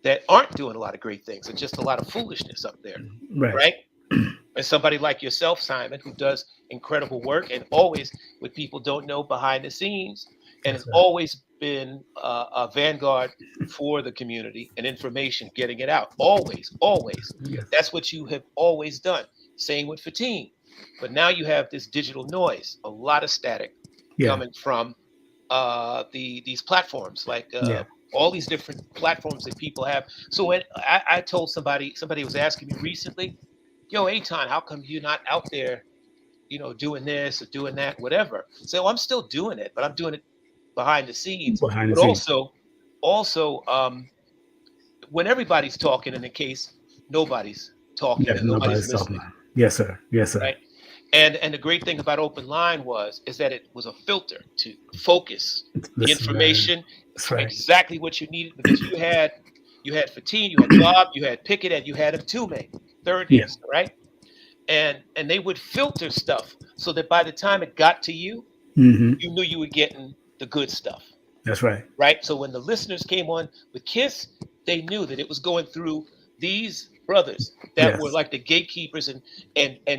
that aren't doing a lot of great things, and just a lot of foolishness up there, right? And somebody like yourself, Simon, who does incredible work, and always, what people don't know behind the scenes, and has always been a vanguard for the community and information, getting it out. Always. That's what you have always done. Same with Fatiyn. But now you have this digital noise, a lot of static coming from these platforms, like all these different platforms that people have. So when I told somebody was asking me recently, yo, Aton, how come you're not out there, doing this or doing that, whatever? So I'm still doing it, but I'm doing it behind the scenes. Behind the But scenes. also, when everybody's talking, in the case, nobody's talking Yeah, and nobody's talking. listening. Yes, sir. Yes, sir. Right? And the great thing about Open Line is that it was a filter to focus the information exactly what you needed, because you had Fatiyn, you had Bob, you had Pickett, and you had Mtume, third guest, right? And they would filter stuff so that by the time it got to you, you knew you were getting the good stuff. That's right. Right. So when the listeners came on with KISS, they knew that it was going through these brothers that were like the gatekeepers and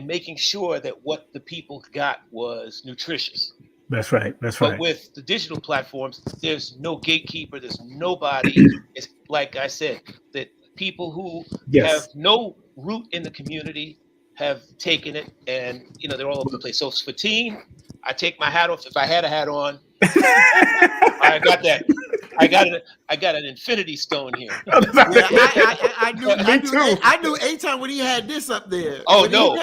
making sure that what the people got was nutritious. That's right. That's but right. with the digital platforms, there's no gatekeeper. There's nobody. It's like I said, that people who have no root in the community have taken it, and they're all over the place. So Fatiyn, I take my hat off. If I had a hat on, I got that. I got an infinity stone here. I knew Aton when he had this up there. Oh no.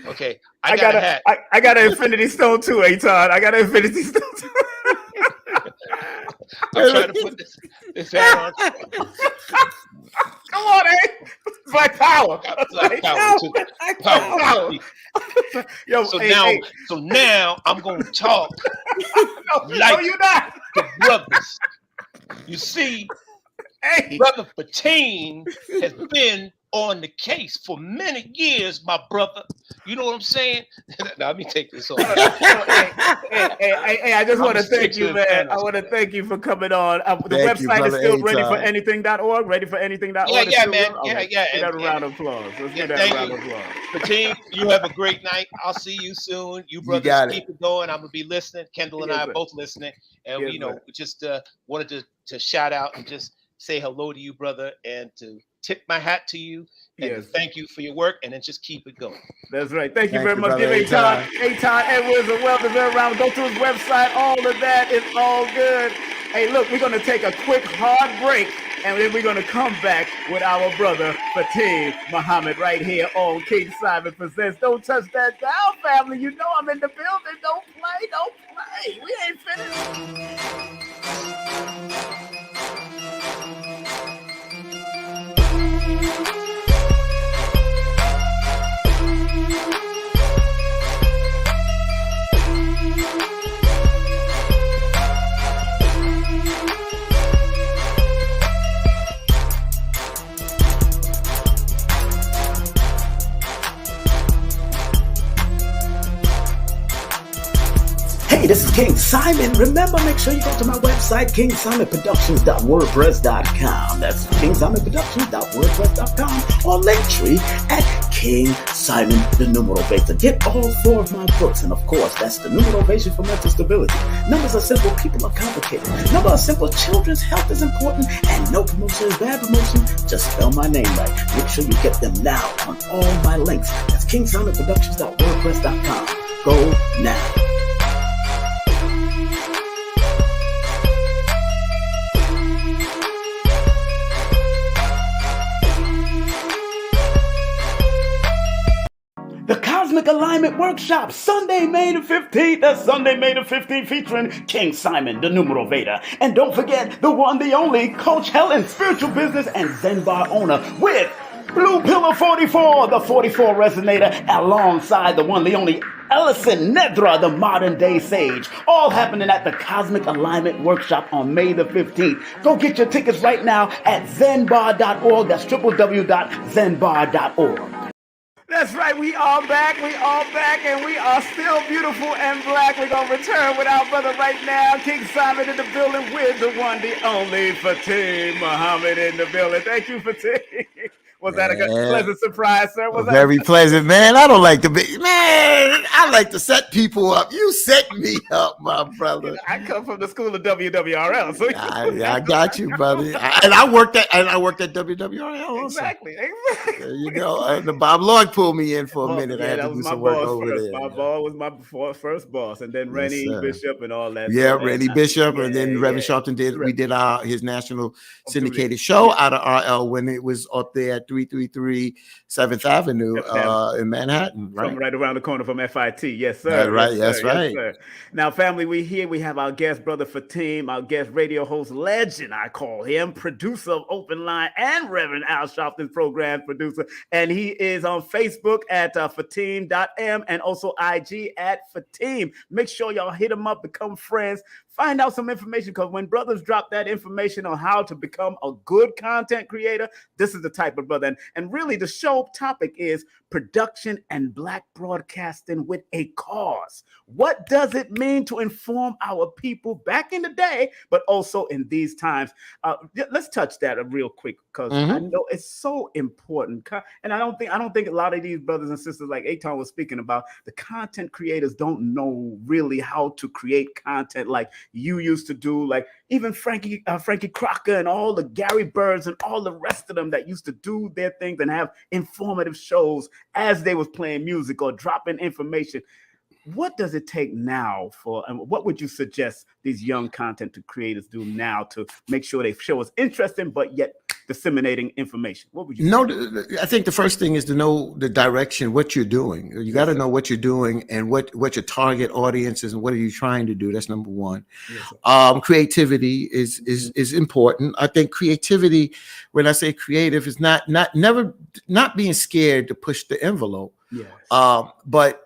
Okay. I got a hat. I got an infinity stone too, Aton. I got an infinity stone too. I'm trying to put this hat on. Come on, Black power. Black power. Power. Yo, so now I'm gonna talk no, you're not. The brothers. You see, Brother Fatiyn has been on the case for many years, my brother. You know what I'm saying? Now, let me take this off. Hey, I just want to thank you, man. I want to thank you for coming on. The website is still ready for anything.org. Ready for anything.org. Yeah, man. Yeah. Let's give that a round of applause. Let's give that a round of applause. Fatiyn, you have a great night. I'll see you soon. You brothers keep it going. I'm going to be listening. Kendall and I are both listening. And, we just wanted to shout out and just say hello to you, brother, and to tip my hat to you. And thank you for your work, and then just keep it going. That's right. Thank you very much. Give Aton Edwards a well-deserved round. Go to his website. All of that is all good. Hey, look, we're going to take a quick, hard break, and then we're going to come back with our brother, Fatiyn Muhammad, right here on King Simon Presents. Don't touch that dial, family. You know I'm in the building. Don't play. Don't play. We ain't finished. Hey, this is King Simon. Remember, make sure you go to my website, KingSimonProductions.wordpress.com. That's KingSimonProductions.wordpress.com, or Linktree at King Simon the Numeral Beta. Get all 4 of my books, and of course, that's the Numeral Beta for Mental Stability. Numbers are simple, people are complicated. Numbers are simple, children's health is important, and no promotion is bad promotion. Just spell my name right. Make sure you get them now on all my links. That's KingSimonProductions.wordpress.com. Go now. The Cosmic Alignment Workshop, Sunday, May the 15th. That's Sunday, May the 15th, featuring King Simon, the Numeral Veda. And don't forget, the one, the only, Coach Helen, spiritual business and Zen bar owner, with Blue Pillar 44, the 44 resonator, alongside the one, the only, Ellison Nedra, the modern day sage. All happening at the Cosmic Alignment Workshop on May the 15th. Go get your tickets right now at zenbar.org. That's www.zenbar.org. That's right, we are back, and we are still beautiful and black. We're going to return with our brother right now, King Simon in the building with the one, the only, Fatiyn Muhammad in the building. Thank you, Fatiyn. Was that a good, pleasant surprise, sir? Was very pleasant, man. I don't like to be, man, I like to set people up. You set me up, my brother. I come from the school of WWRL. So I got you, brother. I worked at WWRL also. Exactly. There you go. The Bob Lloyd pulled me in for a minute. I had to do some work over there. My boss was my first boss, and then Rennie Bishop and all that. Yeah, Rennie Bishop, and then Reverend Sharpton did. We did his national syndicated show out of RL when it was up there at 333 7th Avenue in Manhattan, right? From right around the corner from FIT. Yes, sir. Right, yes, that's sir. right. Yes, sir. Now, family, we have our guest, Brother Fatiyn, our guest radio host, legend, I call him, producer of Openline and Reverend Al Sharpton's program producer. And he is on Facebook at Fatiyn.m and also IG at Fatiyn. Make sure y'all hit him up, become friends, find out some information, because when brothers drop that information on how to become a good content creator, this is the type of brother. And really, the show topic is production and Black broadcasting with a cause. What does it mean to inform our people back in the day, but also in these times? Let's touch that real quick, because I know it's so important. And I don't think a lot of these brothers and sisters, like Aton was speaking about, the content creators don't know really how to create content like you used to do. Like even Frankie Crocker and all the Gary Birds and all the rest of them that used to do their things and have informative shows as they was playing music or dropping information. What does it take now and what would you suggest these young content creators do now to make sure they show us interesting but yet disseminating information? What would you say? I think the first thing is to know the direction, what you're doing. You got to know what you're doing and what your target audience is and what are you trying to do. That's number one. Yes, creativity is important. I think creativity, when I say creative, is not being scared to push the envelope. Yes. But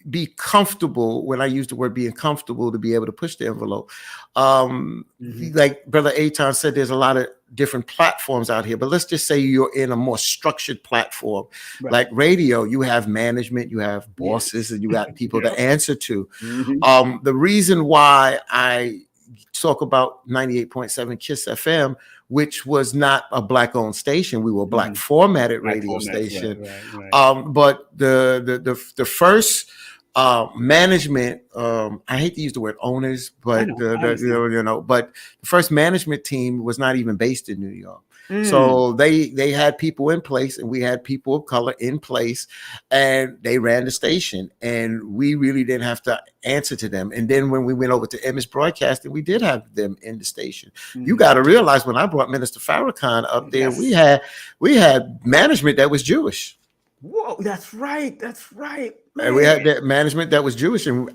be comfortable. When I use the word being comfortable, to be able to push the envelope. Like Brother Aton said, there's a lot of different platforms out here, but let's just say you're in a more structured platform, like radio. You have management, you have bosses, and you got people to answer to. The reason why I talk about 98.7 KISS FM, which was not a Black-owned station, we were a Black formatted radio station. But the first management, I hate to use the word owners, but but the first management team was not even based in New York. So they had people in place, and we had people of color in place, and they ran the station, and we really didn't have to answer to them. And then when we went over to MS Broadcasting, we did have them in the station. You got to realize, when I brought Minister Farrakhan up there, we had management that was Jewish. Whoa, that's right. Man. And we had that management that was Jewish, and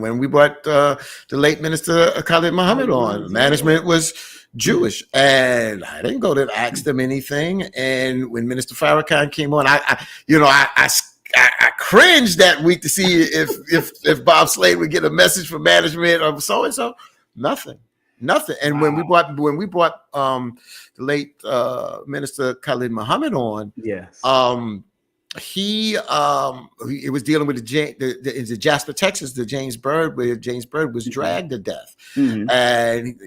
when we brought the late Minister Khalid Muhammad on, management was Jewish, and I didn't go to ask them anything. And when Minister Farrakhan came on, I cringed that week to see if Bob Slade would get a message from management or so and so. Nothing. And when we brought the late Minister Khalid Muhammad on, he was dealing with the Jasper, Texas, the James Byrd, where James Byrd was dragged to death. And and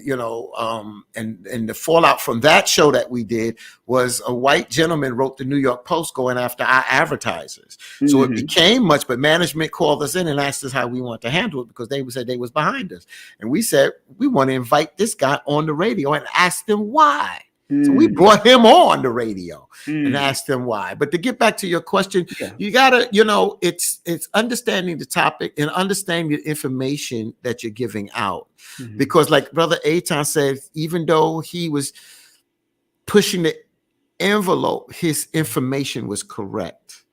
the fallout from that show that we did was a white gentleman wrote the New York Post going after our advertisers. So it became much, but management called us in and asked us how we want to handle it, because they said they was behind us. And we said, we want to invite this guy on the radio and ask them why. So we brought him on the radio and asked him why. But to get back to your question, you gotta, it's understanding the topic and understanding the information that you're giving out. Because like Brother Aton said, even though he was pushing the envelope, his information was correct.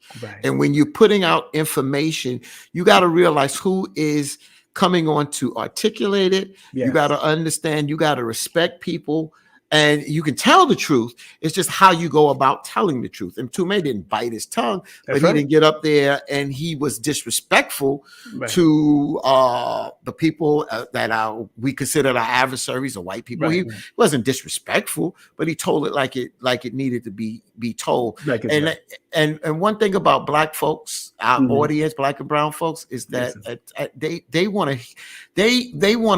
And when you're putting out information, you got to realize who is coming on to articulate it. You got to understand, you got to respect people. And you can tell the truth. It's just how you go about telling the truth. And Mtume didn't bite his tongue, but he didn't get up there and he was disrespectful to the people that we considered our adversaries or white people. He wasn't disrespectful, but he told it like it needed to be told. And one thing about Black folks, our audience, Black and brown folks, is that they want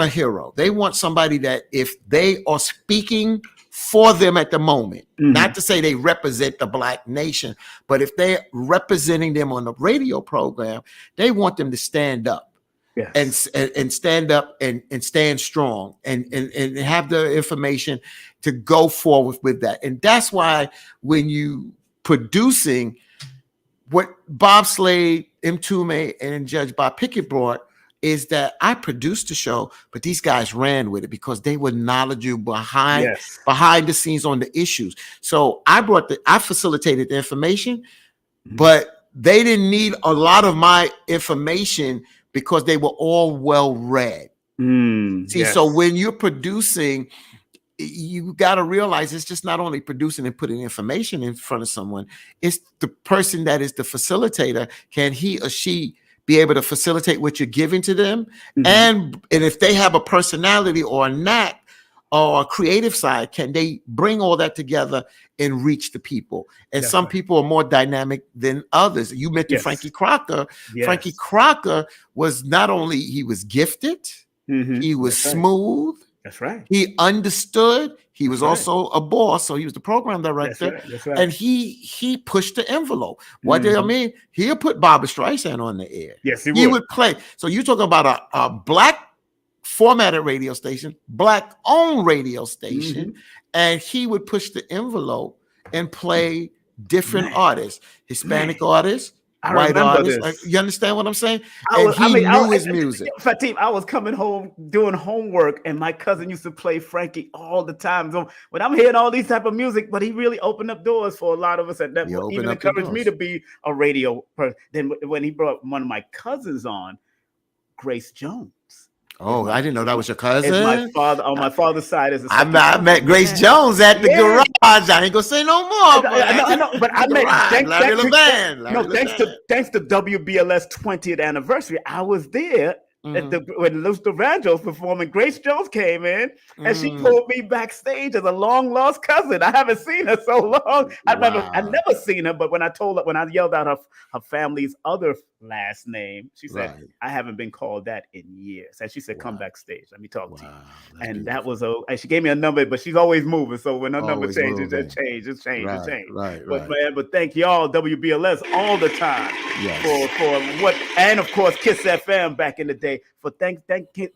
a hero. They want somebody that if they are speaking for them at the moment, not to say they represent the Black nation, but if they're representing them on the radio program, they want them to stand up. And stand up and stand strong and have the information to go forward with that. And that's why when you producing what Bob Slade, Mtume, and Judge Bob Pickett brought, is that I produced the show, but these guys ran with it because they were knowledgeable behind the scenes on the issues. So I facilitated the information, but they didn't need a lot of my information because they were all well read. So when you're producing, you got to realize it's just not only producing and putting information in front of someone, it's the person that is the facilitator. Can he or she be able to facilitate what you're giving to them? And if they have a personality or a knack or a creative side, can they bring all that together and reach the people? And some people are more dynamic than others. You mentioned Frankie Crocker. Frankie Crocker was not only, he was gifted, he was smooth. That's right. He understood. He was also a boss, so he was the program director. That's right. And he pushed the envelope. What do I mean? He'll put Barbra Streisand on the air. Yes, he would play. So you talk about a black formatted radio station, black owned radio station, and he would push the envelope and play different artists, Hispanic artists, white artists. Like, you understand what I'm saying? He knew his music. Fatiyn, I was coming home doing homework, and my cousin used to play Frankie all the time. So when I'm hearing all these type of music, but he really opened up doors for a lot of us, and that even encouraged me to be a radio person. Then when he brought one of my cousins on, Grace Jones. Oh, I didn't know that was your cousin. My father on my father's side is. I met Grace Jones at the garage. I ain't gonna say no more. I know, but I met thanks to WBLS 20th anniversary. I was there when Luther Vandross performing. Grace Jones came in and she pulled me backstage as a long lost cousin. I haven't seen her so long. I never seen her, but when I yelled out her family's other last name, she said, I haven't been called that in years. And she said, come backstage, let me talk to you. And that was and she gave me a number, but she's always moving. So when her number changes, it changes. But thank y'all, WBLS, all the time for what, and of course Kiss FM back in the day. For thank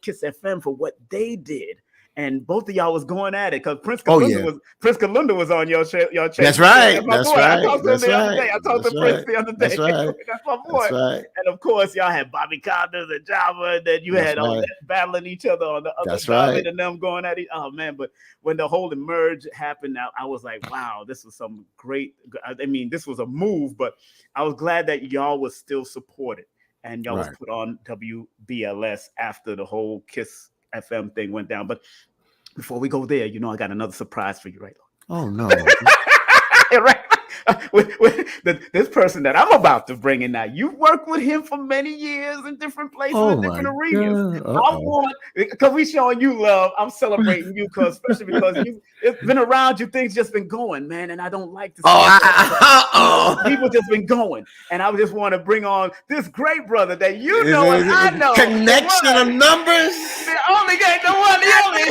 Kiss FM for what they did. And both of y'all was going at it because Prince Kalunda was on your channel. That's right. That's right. I talked to him the other day. I talked to Prince the other day. That's right. That's my boy. That's right. And of course, y'all had Bobby Condors and Java, and then you had all that battling each other on the other side and them going at it. Oh man! But when the whole merge happened, I was like, wow, this was some great. I mean, this was a move, but I was glad that y'all was still supported and y'all was put on WBLS after the whole Kiss FM thing went down. But before we go there, I got another surprise for you, right? Oh no. Right. This person that I'm about to bring in now, you've worked with him for many years in different places, in different arenas. I want, because we showing you love, I'm celebrating you, especially because it's been around you, things just been going, man, and I don't like to see people just been going. And I just want to bring on this great brother that you know and I know. Connection of numbers. The only game, the one, the only.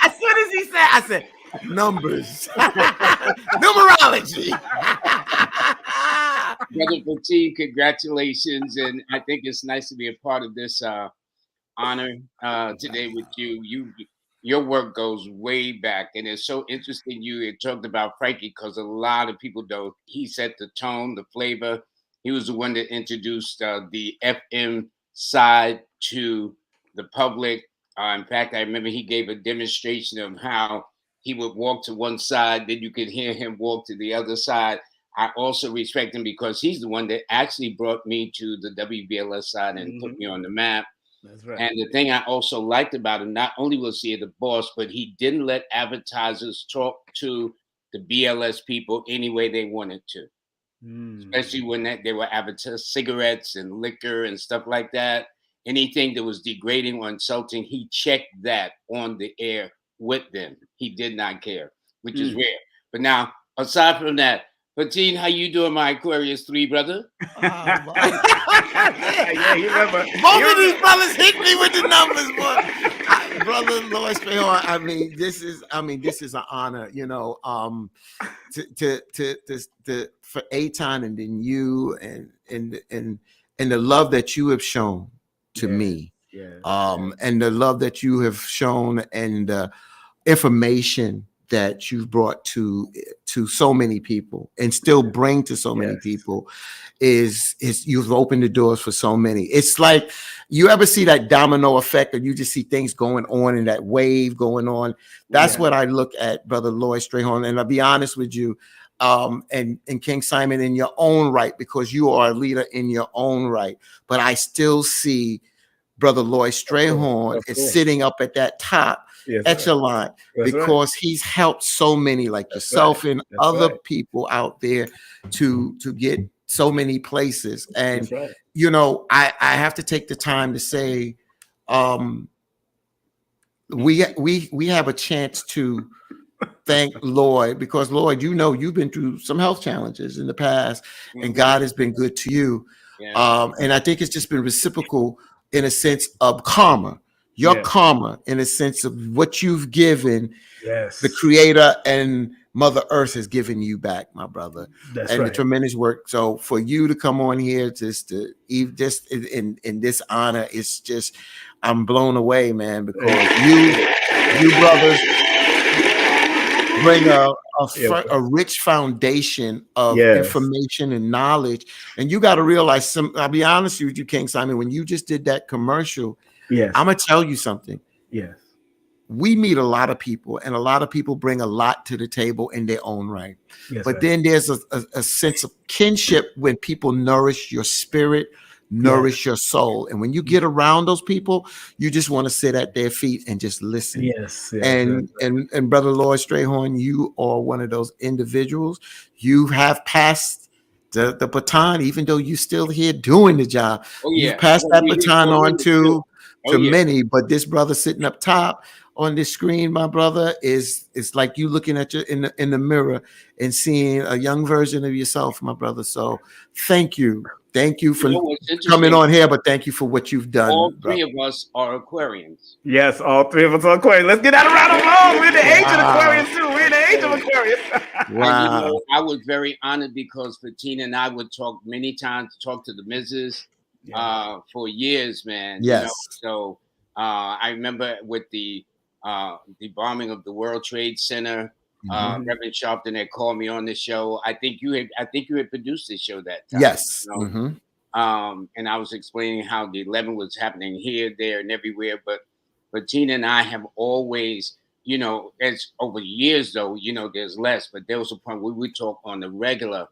As soon as he said, I said, numbers. Numerology. Brother Fatiyn, congratulations. And I think it's nice to be a part of this honor today with you. Your work goes way back. And it's so interesting you had talked about Frankie because a lot of people know he set the tone, the flavor. He was the one that introduced the FM side to the public. In fact, I remember he gave a demonstration of how he would walk to one side, then you could hear him walk to the other side. I also respect him because he's the one that actually brought me to the WBLS side and put me on the map. That's right. And the thing I also liked about him, not only was he the boss, but he didn't let advertisers talk to the BLS people any way they wanted to. Especially when they were advertising cigarettes and liquor and stuff like that. Anything that was degrading or insulting, he checked that on the air with them. He did not care, which is rare. But now, aside from that, Fatiyn, how you doing, my Aquarius 3 brother? Yeah, you remember. Both of these brothers hit me with the numbers, boy. Brother Lloyd Strayhorn, this is an honor, for Aton and then you and the love that you have shown to me. And the love that you have shown and information that you've brought to so many people and still bring to so many people is you've opened the doors for so many. It's like, you ever see that domino effect, or you just see things going on in that wave going on? That's what I look at, Brother Lloyd Strayhorn. And I'll be honest with you, and King Simon, in your own right, because you are a leader in your own right. But I still see Brother Lloyd Strayhorn is sitting up at that top echelon because he's helped so many like yourself and other people out there to get so many places. And you know, I have to take the time to say, we have a chance to thank Lloyd, because Lloyd, you know, you've been through some health challenges in the past, and God has been good to you. And I think it's just been reciprocal in a sense of karma. Your karma, in a sense of what you've given, the Creator and Mother Earth has given you back, my brother. The tremendous work. So for you to come on here just in this honor, it's just, I'm blown away, man, because you brothers bring a rich foundation of information and knowledge. And you got to realize, I'll be honest with you, King Simon, when you just did that commercial, I'm going to tell you something. We meet a lot of people, and a lot of people bring a lot to the table in their own right. But then there's a sense of kinship when people nourish your spirit, nourish your soul. And when you get around those people, you just want to sit at their feet and just listen. And Brother Lloyd Strayhorn, you are one of those individuals. You have passed the baton, even though you're still here doing the job. You've passed that baton on to many, but this brother sitting up top on this screen, my brother, it's like you looking at in the mirror and seeing a young version of yourself, my brother. So thank you for coming on here, but thank you for what you've done. All three of us are Aquarians. Yes, all three of us are Aquarians. Let's get that around the world. We're in the age of Aquarius too. We're in the age of Aquarius. And, you know, I was very honored because Fatiyn and I would talk many times, talk to the missus for years, man. You know? So I remember with the bombing of the World Trade Center, Reverend Sharpton had called me on the show. I think you had produced this show that time. Yes. You know? And I was explaining how the 11 was happening here, there, and everywhere. But Tina and I have always, you know, as over the years though, you know, there's less, but there was a point where we talk on the regular,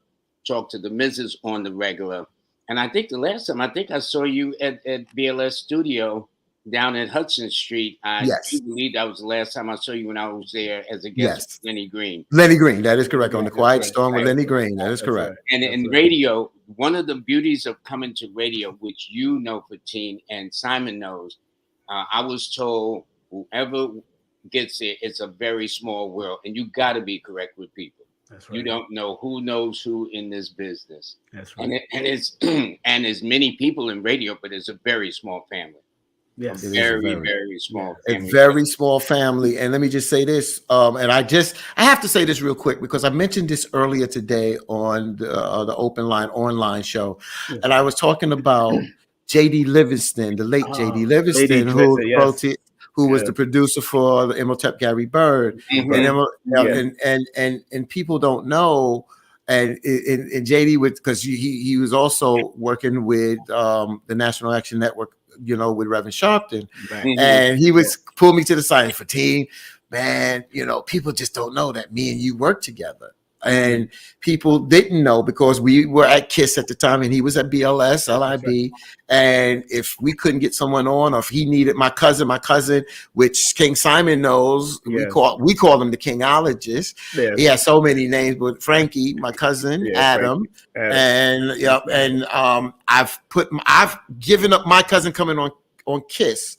talk to the missus on the regular. And I think the last time, I saw you at BLS Studio down at Hudson Street. I do believe that was the last time I saw you when I was there as a guest with Lenny Green. Lenny Green, that is correct. On the Quiet Storm with Lenny Green, that is correct. And in radio, one of the beauties of coming to radio, which you know, Fatiyn, and Simon knows, I was told whoever gets there, it's a very small world, and you got to be correct with people. You don't know who knows who in this business. And it's and there's many people in radio, but it's a very small family. Yes, very small family. A very small family. And let me just say this, and I have to say this real quick because I mentioned this earlier today on the Openline online show, and I was talking about J.D. Livingston, the late J.D. Livingston, who was the producer for the Imhotep Gary Bird, and people don't know. And JD because he was also working with the National Action Network, you know, with Reverend Sharpton, and he was pulled me to the side. Fatiyn, man, you know, people just don't know that me and you worked together. And people didn't know because we were at KISS at the time and he was at BLS, LIB. And if we couldn't get someone on, or if he needed my cousin, which King Simon knows, we call him the Kingologist. He has so many names, but Frankie, my cousin, Adam. And I've given up my cousin coming on KISS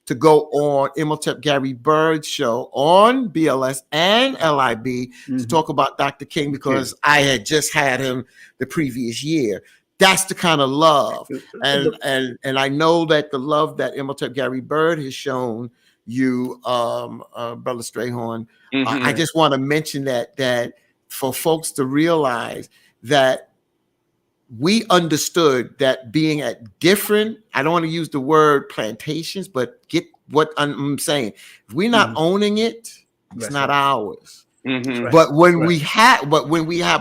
to go on Imhotep Gary Bird's show on BLS and LIB to talk about Dr. King because I had just had him the previous year. That's the kind of love. And I know that the love that Imhotep Gary Bird has shown you, Brother Strayhorn, I just want to mention that for folks to realize that we understood that being at different, I don't want to use the word plantations, but get what I'm saying. If we're not owning it, It's not ours. Mhm. Right. But when we have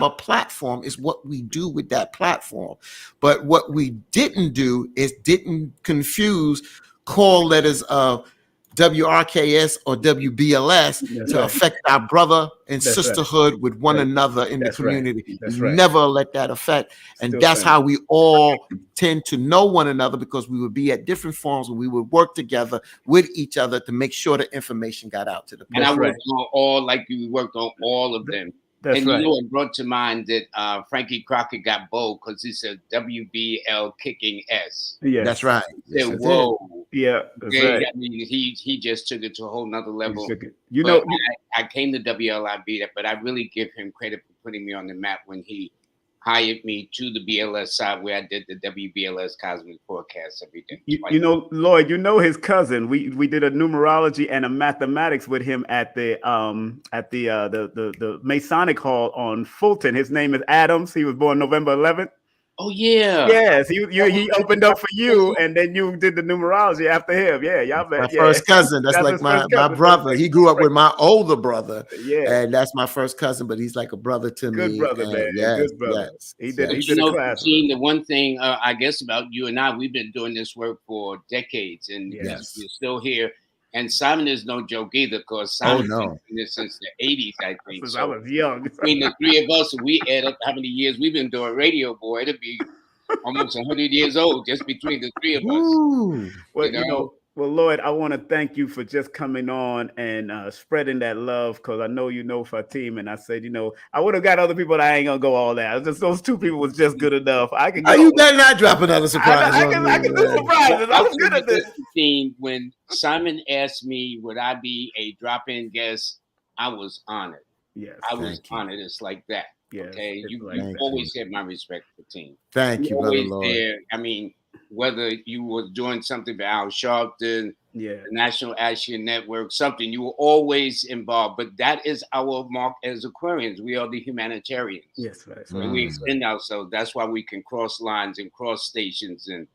a platform, is what we do with that platform. But what we didn't do is didn't confuse call letters of WRKS or WBLS That's to right. affect our brother and That's right. sisterhood with one That- another in the that's right. community. That's We right. never let that affect. And Still that's family. how we all tend to know one another, because we would be at different forums and we would work together with each other to make sure the information got out to the And I people. That's worked on all, like you worked on all of them. That's and right. you know, it brought to mind that Frankie Crocker got bold because he said WBL kicking S. Yes. That's right. He Yes, said, I did. whoa. Yeah, that's Yeah, right. I mean, he just took it to a whole nother level. You But know, I came to WLIB, but I really give him credit for putting me on the map when he hired me to the BLS side where I did the WBLS Cosmic Forecast every day. you know, Lloyd, you know his cousin. We did a numerology and a mathematics with him at the Masonic Hall on Fulton. His name is Adams. He was born November 11th. Oh yeah. Yes, he opened up for you, and then you did the numerology after him. Yeah, y'all My bet. Yeah. first cousin. That's like his my first cousin. brother. He grew up with my older brother. Yeah. And that's my first cousin, but he's like a brother to Good me. brother, And man. yes, Good brother. yes, He did. yes. He You did a know, class. Gene, the one thing I guess about you and I, we've been doing this work for decades, and Yes. we're still here. And Simon is no joke either, because Oh, Simon's no. been doing this since the 80s, I think. Since So I was young. between the three of us, we add up how many years we've been doing radio, boy, it'll be almost 100 years old just between the three of us. Ooh. Well, You know? well, Lloyd, I want to thank you for just coming on and spreading that love, because I know you know Fatiyn, and I said, you know, I would have got other people, that I ain't gonna go all that. Just those two people was just good enough. I could go. Are you better not drop another surprise I on can, me, I can do man. surprises. I was good at this. Scene when Simon asked me, would I be a drop-in guest? I was honored. Yes. I was Thank you. honored. It's like that. Yes, Okay, it's you like you that. always had my respect for team. Thank you, You're brother always Lloyd. there. I mean, whether you were doing something for Al Sharpton, Yeah. the National Action Network, something, you were always involved. But that is our mark as Aquarians. We are the humanitarians. Yes, right. And we extend ourselves. That's why we can cross lines and cross stations and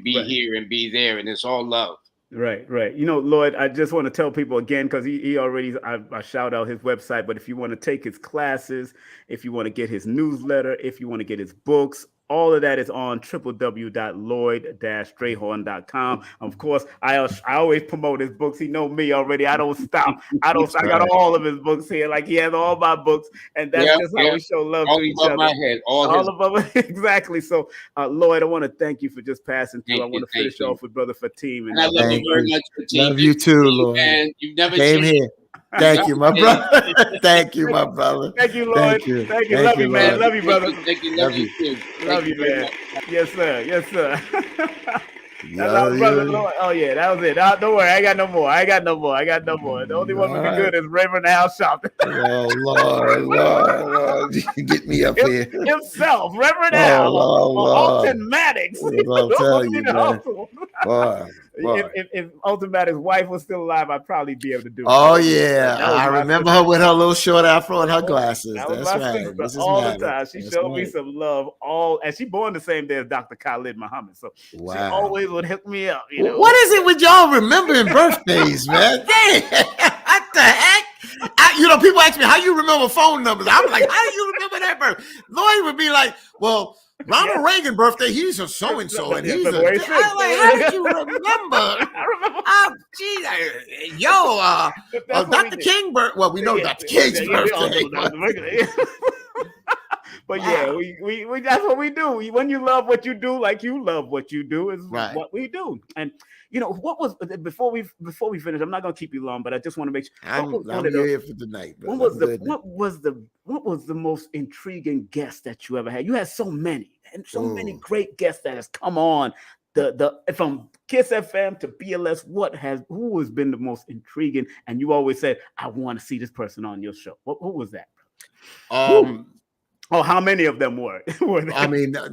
be Right. here and be there. And it's all love. Right, right. You know, Lloyd, I just want to tell people again, because he already, I shout out his website, but if you want to take his classes, if you want to get his newsletter, if you want to get his books, all of that is on www.lloyd-strayhorn.com. Of course, I always promote his books. He know me already. I don't stop. I got all of his books here. Like, he has all my books, and that's just how we show love all to each above other. my head. All of them. Exactly. So, Lloyd, I want to thank you for just passing through. Thank I want you, to finish thank you. off with Brother Fatiyn. And I love Thank you very you. much, Fatiyn. Love you too, Lloyd. And you've never Came changed. here. Thank you, my brother. Thank you, my brother. Thank you, Lloyd. Thank you. Thank you. Thank Love you, you, man. Lloyd. Love you, brother. Thank you. Love Love you too. Love you, very man. much. Yes, sir. Yes, sir. That's Love our brother, you. Lloyd. Oh, yeah, that was it. Don't worry. I got no more. The only one would be good is Reverend Al Sharpton. Oh, Lord. You get me up here. Himself, Reverend Oh, Al. Lord. Alton Maddox. I'll tell you, man. Boy. If Alton Maddox's wife was still alive, I'd probably be able to do it. Oh, yeah. That was I my remember sister. her with her little short afro and her glasses. That was That's my right. sister Mrs. all the Maddox. time. She That's showed me right. some love. And she born the same day as Dr. Khalid Muhammad. So she Wow. always would hook me up. You know? What is it with y'all remembering birthdays, man? Dang. What the heck? People ask me, how you remember phone numbers? I'm like, how do you remember that birth? Lloyd would be like, well, Ronald Reagan birthday, he's a so-and-so. And he's February I'm 6th. like, how did you remember? I remember. Oh, geez. That's what we Dr. did. King birthday. Well, we know Dr. King's we all birthday. know Dr. Reagan. But yeah, we that's what we do. When you love what you do, like you love what you do, is Right. what we do. And you know what was before we finish. I'm not gonna keep you long, but I just want to make sure. I'm here for tonight. What was the most intriguing guest that you ever had? You had so many many great guests that has come on. From Kiss FM to BLS, who has been the most intriguing? And you always said, I want to see this person on your show. Who was that? How many of them were? I mean, no.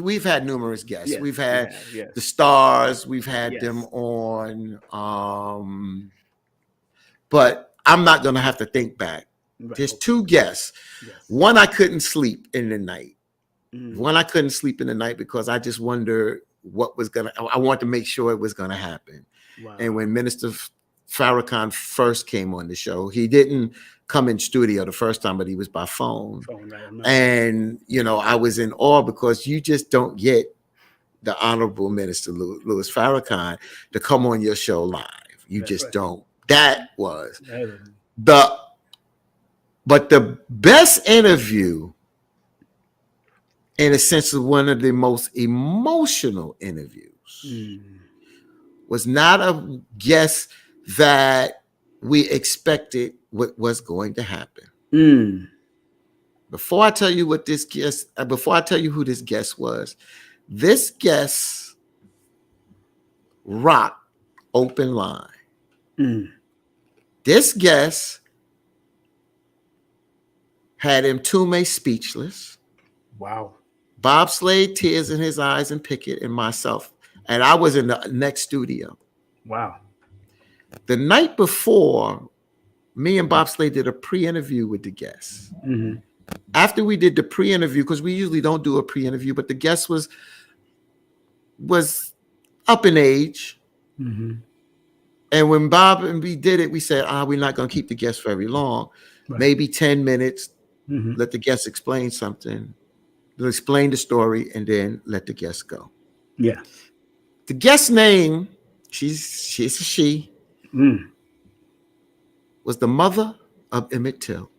We've had numerous guests. Yes, we've had yes. the stars. We've had Yes. them on. But I'm not going to have to think back. Right. There's two guests. Yes. One, I couldn't sleep in the night. Mm. One, I couldn't sleep in the night because I just wondered I wanted to make sure it was going to happen. Wow. And when Minister Farrakhan first came on the show. He didn't come in studio the first time, but he was by phone. And, you know, I was in awe because you just don't get the Honorable Minister Louis Farrakhan to come on your show live. You just don't. That was but the best interview, in a sense, of one of the most emotional interviews, was not a guess that we expected what was going to happen. Before I tell you what this guest, before I tell you who this guest was, this guest rocked Open Line. This guest had Mtume speechless. Wow. Bob Slade, tears in his eyes, and Pickett, and myself. And I was in the next studio. Wow. The night before, me and Bob Slade did a pre-interview with the guests. After we did the pre-interview, because we usually don't do a pre-interview, but the guest was up in age. And when Bob and we did it, we said, we're not going to keep the guest very long. Maybe 10 minutes. Let the guest explain something. They'll explain the story and then let the guest go. Yeah. The guest's name, she's a she, was the mother of Emmett Till.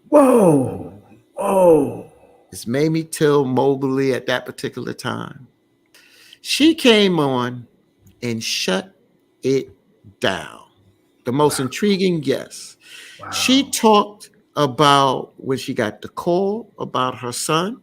Whoa. Whoa. It's Mamie Till Mobley at that particular time. She came on and shut it down. The most intriguing guest. Wow. She talked about when she got the call about her son.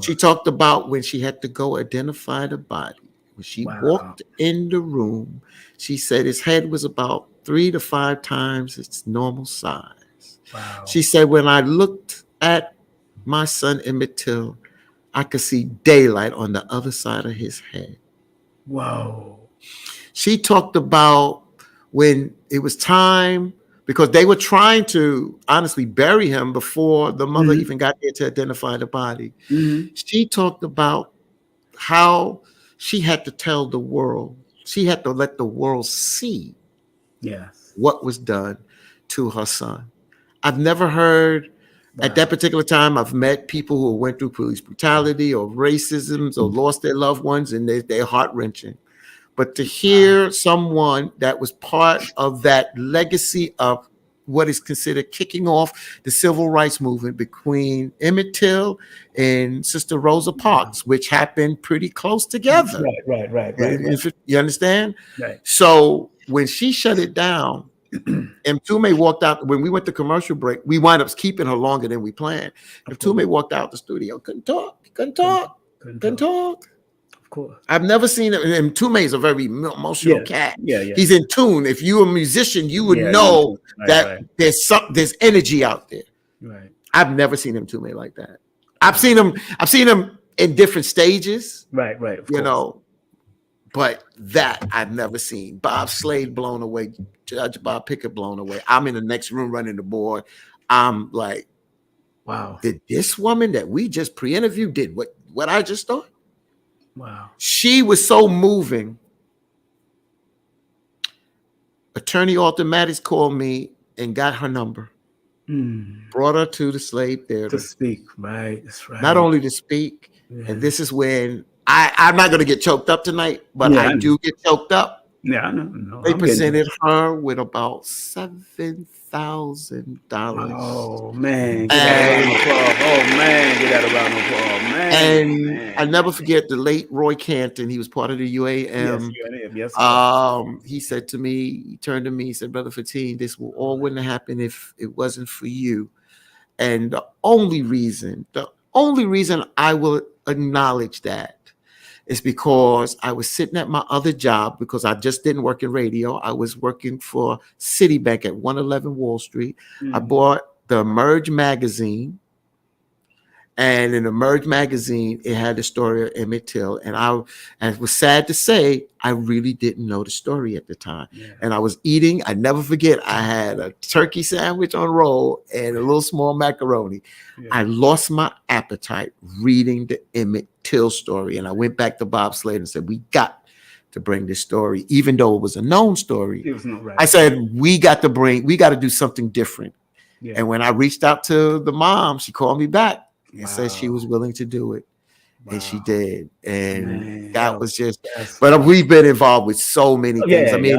She talked about when she had to go identify the body. When she walked in the room, she said his head was about 3 to 5 times its normal size. Wow. She said, when I looked at my son Emmett Till, I could see daylight on the other side of his head. Whoa. She talked about when it was time, because they were trying to honestly bury him before the mother even got there to identify the body. She talked about how she had to tell the world, she had to let the world see what was done to her son. I've never heard, at that particular time, I've met people who went through police brutality or racism or lost their loved ones, and they're heart-wrenching. But to hear someone that was part of that legacy of what is considered kicking off the civil rights movement between Emmett Till and Sister Rosa Parks, which happened pretty close together. Right. You understand? Right. So when she shut it down, Mtume walked out. When we went to commercial break, we wound up keeping her longer than we planned. Mtume walked out the studio, couldn't talk. Of course. I've never seen it. And Mtume is a very emotional cat. He's in tune. If you're a musician, you would know that there's energy out there. Right. I've never seen Mtume like that. I've seen him in different stages. Right. You know, but that I've never seen. Bob Slade blown away. Judge Bob Pickett blown away. I'm in the next room running the board. I'm like, wow. Did this woman that we just pre-interviewed did what I just thought? Wow. She was so moving. Attorney Arthur Mattis called me and got her number. Brought her to the Slade Theater. To speak, right. That's right. Not only to speak, and this is when I'm not going to get choked up tonight, but I do get choked up. Yeah, I know. They presented her with about $7,000. Oh man! Get that around the applause, man. And I never forget the late Roy Canton. He was part of the UAM. Yes. He said to me, he turned to me, he said, "Brother Fatiyn, this all wouldn't have happened if it wasn't for you." And the only reason I will acknowledge that is because I was sitting at my other job, because I just didn't work in radio. I was working for Citibank at 111 Wall Street. I bought the Emerge magazine. And in Emerge magazine, it had the story of Emmett Till. And it was sad to say, I really didn't know the story at the time. And I was eating, I never forget, I had a turkey sandwich on roll and a little small macaroni. I lost my appetite reading the Emmett Till story. And I went back to Bob Slade and said, we got to bring this story, even though it was a known story. It was right. I said, we got to do something different. Yeah. And when I reached out to the mom, she called me back and said she was willing to do it. And she did. And that was just, but we've been involved with so many things. I mean,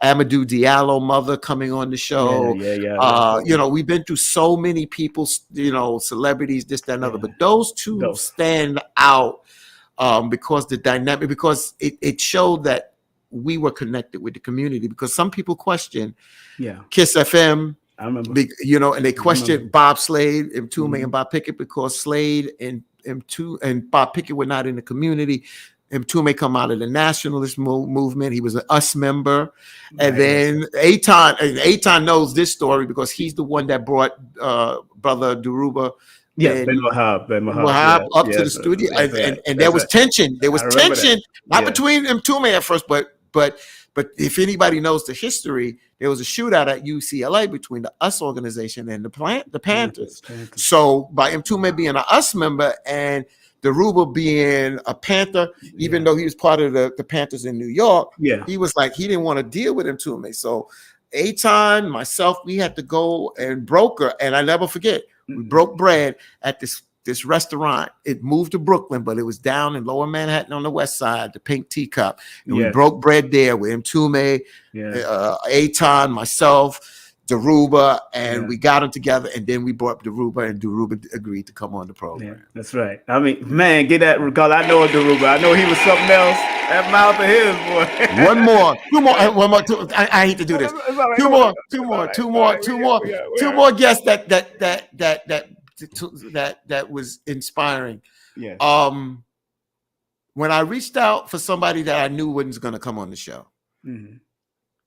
Amadou Diallo mother coming on the show. You know, we've been through so many people, you know, celebrities, this, that, and other. But those two stand out because the dynamic, because it showed that we were connected with the community. Because some people question Kiss FM. I remember. You know, and they questioned Bob Slade, Mtume, and Bob Pickett because Slade and Mtume and Bob Pickett were not in the community. Mtume come out of the nationalist movement. He was an US member. And then Aton knows this story because he's the one that brought Brother Duruba Ben Wahab up to the studio. And there was tension. There was tension, not between Mtume at first, but if anybody knows the history, there was a shootout at UCLA between the US organization and the Panthers. So by Mtume being an US member and Duruba being a Panther, even though he was part of the Panthers in New York, he was like, he didn't want to deal with Mtume. So Aton, myself, we had to go and broker, and I never forget, we broke bread at this restaurant. It moved to Brooklyn, but it was down in Lower Manhattan on the west side, the Pink Teacup. And we broke bread there with Mtume, Aton, myself, Duruba, and we got them together, and then we brought Duruba, and Duruba agreed to come on the program. That's right. I mean, man, get that, because I know Duruba. I know he was something else. That mouth of his, boy. One more. I hate to do this. Two more guests that was inspiring. When I reached out for somebody that I knew wasn't going to come on the show,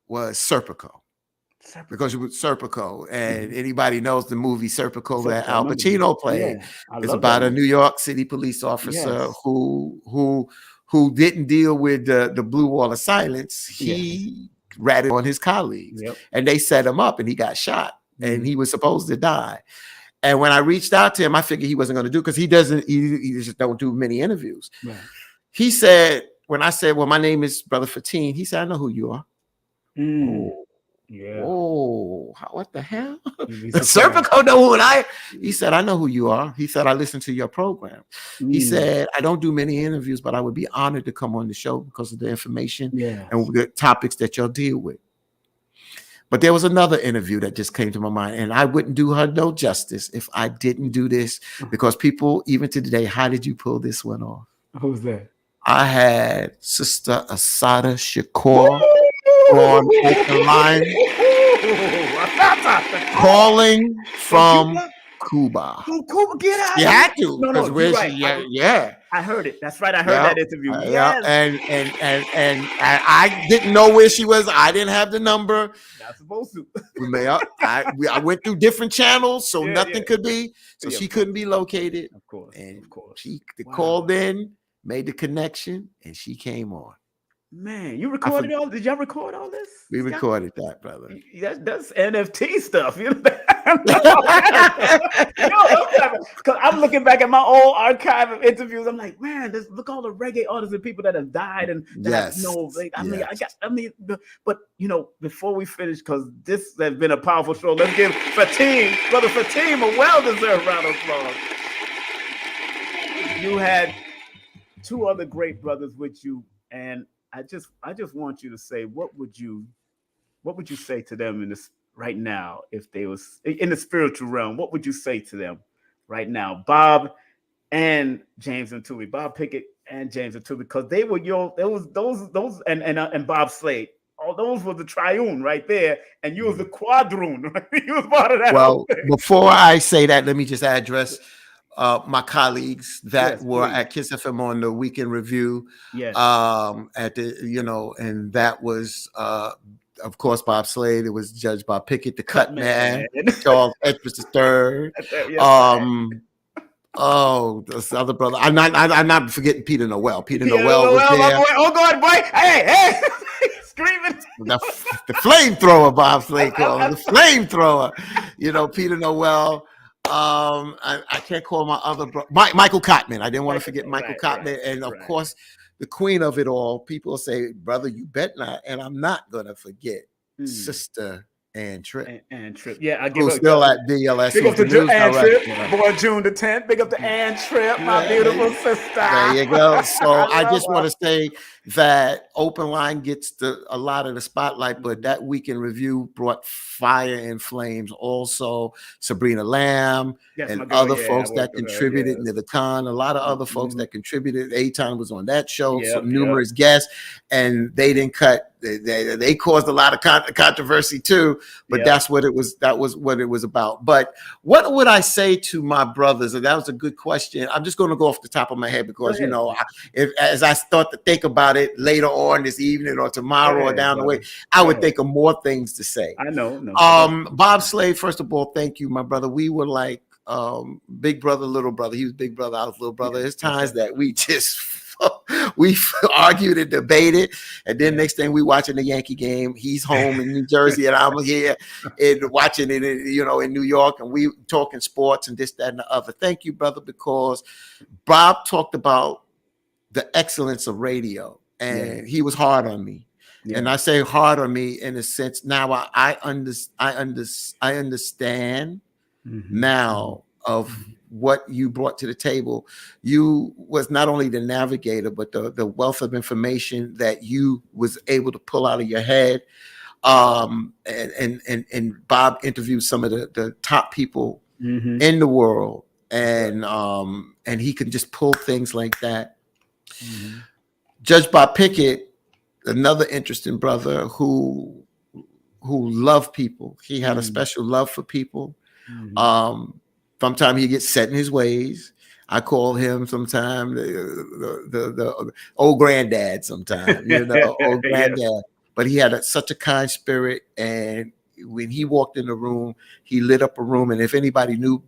was Serpico. Because it was Serpico, and anybody knows the movie Serpico that Al Pacino played. It's about a New York City police officer who didn't deal with the blue wall of silence. He ratted on his colleagues, and they set him up, and he got shot, and he was supposed to die. And when I reached out to him, I figured he wasn't going to do, because he just don't do many interviews. He said, when I said, well, my name is Brother Fatiyn, he said, I know who you are. Oh, what the hell? Serpico know who he said, I know who you are. He said, I listened to your program. He said, I don't do many interviews, but I would be honored to come on the show because of the information and the topics that y'all deal with. But there was another interview that just came to my mind, and I wouldn't do her no justice if I didn't do this, because people, even to today, how did you pull this one off? Who's that? I had Sister Asada Shakur on Openline, calling from Cuba. Cuba, get out! You had to. No, you're right. I heard it. That's right. I heard that interview. And I didn't know where she was. I didn't have the number. Not supposed to. I went through different channels, so nothing could be. So she couldn't be located. Of course. She called in, made the connection, and she came on. Man, you recorded all? Did y'all record all this? We recorded that, brother. That's NFT stuff. You know? Because I'm looking back at my old archive of interviews. I'm like, man, look all the reggae artists and people that have died and that but you know, before we finish, because this has been a powerful show, let's give Brother Fatiyn, a well-deserved round of applause. You had two other great brothers with you, and I just want you to say, what would you say to them in this right now, if they was in the spiritual realm? What would you say to them right now, Bob and James Mtume, Bob Pickett and James Mtume, because they were those and Bob Slade. All those were the triune right there, and you was the quadroon. Right? You was part of that. Well, before I say that, let me just address my colleagues that were at Kiss FM on the Weekend Review. At the and that was of course Bob Slade. It was Judge Bob Pickett, the Cut Man, Charles Edwards III. This other brother. I'm not forgetting Peter Noel. Peter Noel was there. Boy. Oh God, boy! Hey! Screaming. The flamethrower, Bob Slade called him, the flamethrower. Peter Noel. I can't call my other brother Michael Cotman. I didn't want to forget Michael Cotman, and of course the queen of it all, people say, brother, you bet not. And I'm not going to forget Sister Ann Tripp. And Tripp. Yeah, I give Who's up. still at DLS. Big up who's to the news Ann Tripp, director. boy, June the 10th. Big up to Ann Tripp, my beautiful sister. There you go. So I love just want her. to say that Open Line gets a lot of the spotlight, but that week in review brought fire and flames. Also, Sabrina Lamb That's my and girl, other yeah, I folks that worked with her, contributed, yes. the Khan, a lot of other folks that contributed. Aton was on that show, Yep, some numerous guests, and they didn't cut. They caused a lot of controversy too, but that's what it was. That was what it was about. But what would I say to my brothers? And that was a good question. I'm just going to go off the top of my head because you know, as I start to think about it later on this evening or tomorrow or down the way, I would think of more things to say. I know. Bob Slade, first of all, thank you, my brother. We were like big brother, little brother. He was big brother, I was little brother. There's times that we just we argued and debated, and then next thing we watching the Yankee game. He's home in New Jersey, and I'm here and watching it, in New York, and we talking sports and this, that, and the other. Thank you, brother, because Bob talked about the excellence of radio, and he was hard on me. And I say hard on me in a sense. Now I understand now of what you brought to the table. You was not only the navigator, but the wealth of information that you was able to pull out of your head. And Bob interviewed some of the top people in the world, and he could just pull things like that. Judge Bob Pickett, another interesting brother who loved people. He had a special love for people. Sometimes he gets set in his ways. I call him sometimes the old granddad. Sometimes old granddad. But he had such a kind spirit, and when he walked in the room, he lit up a room. And if anybody knew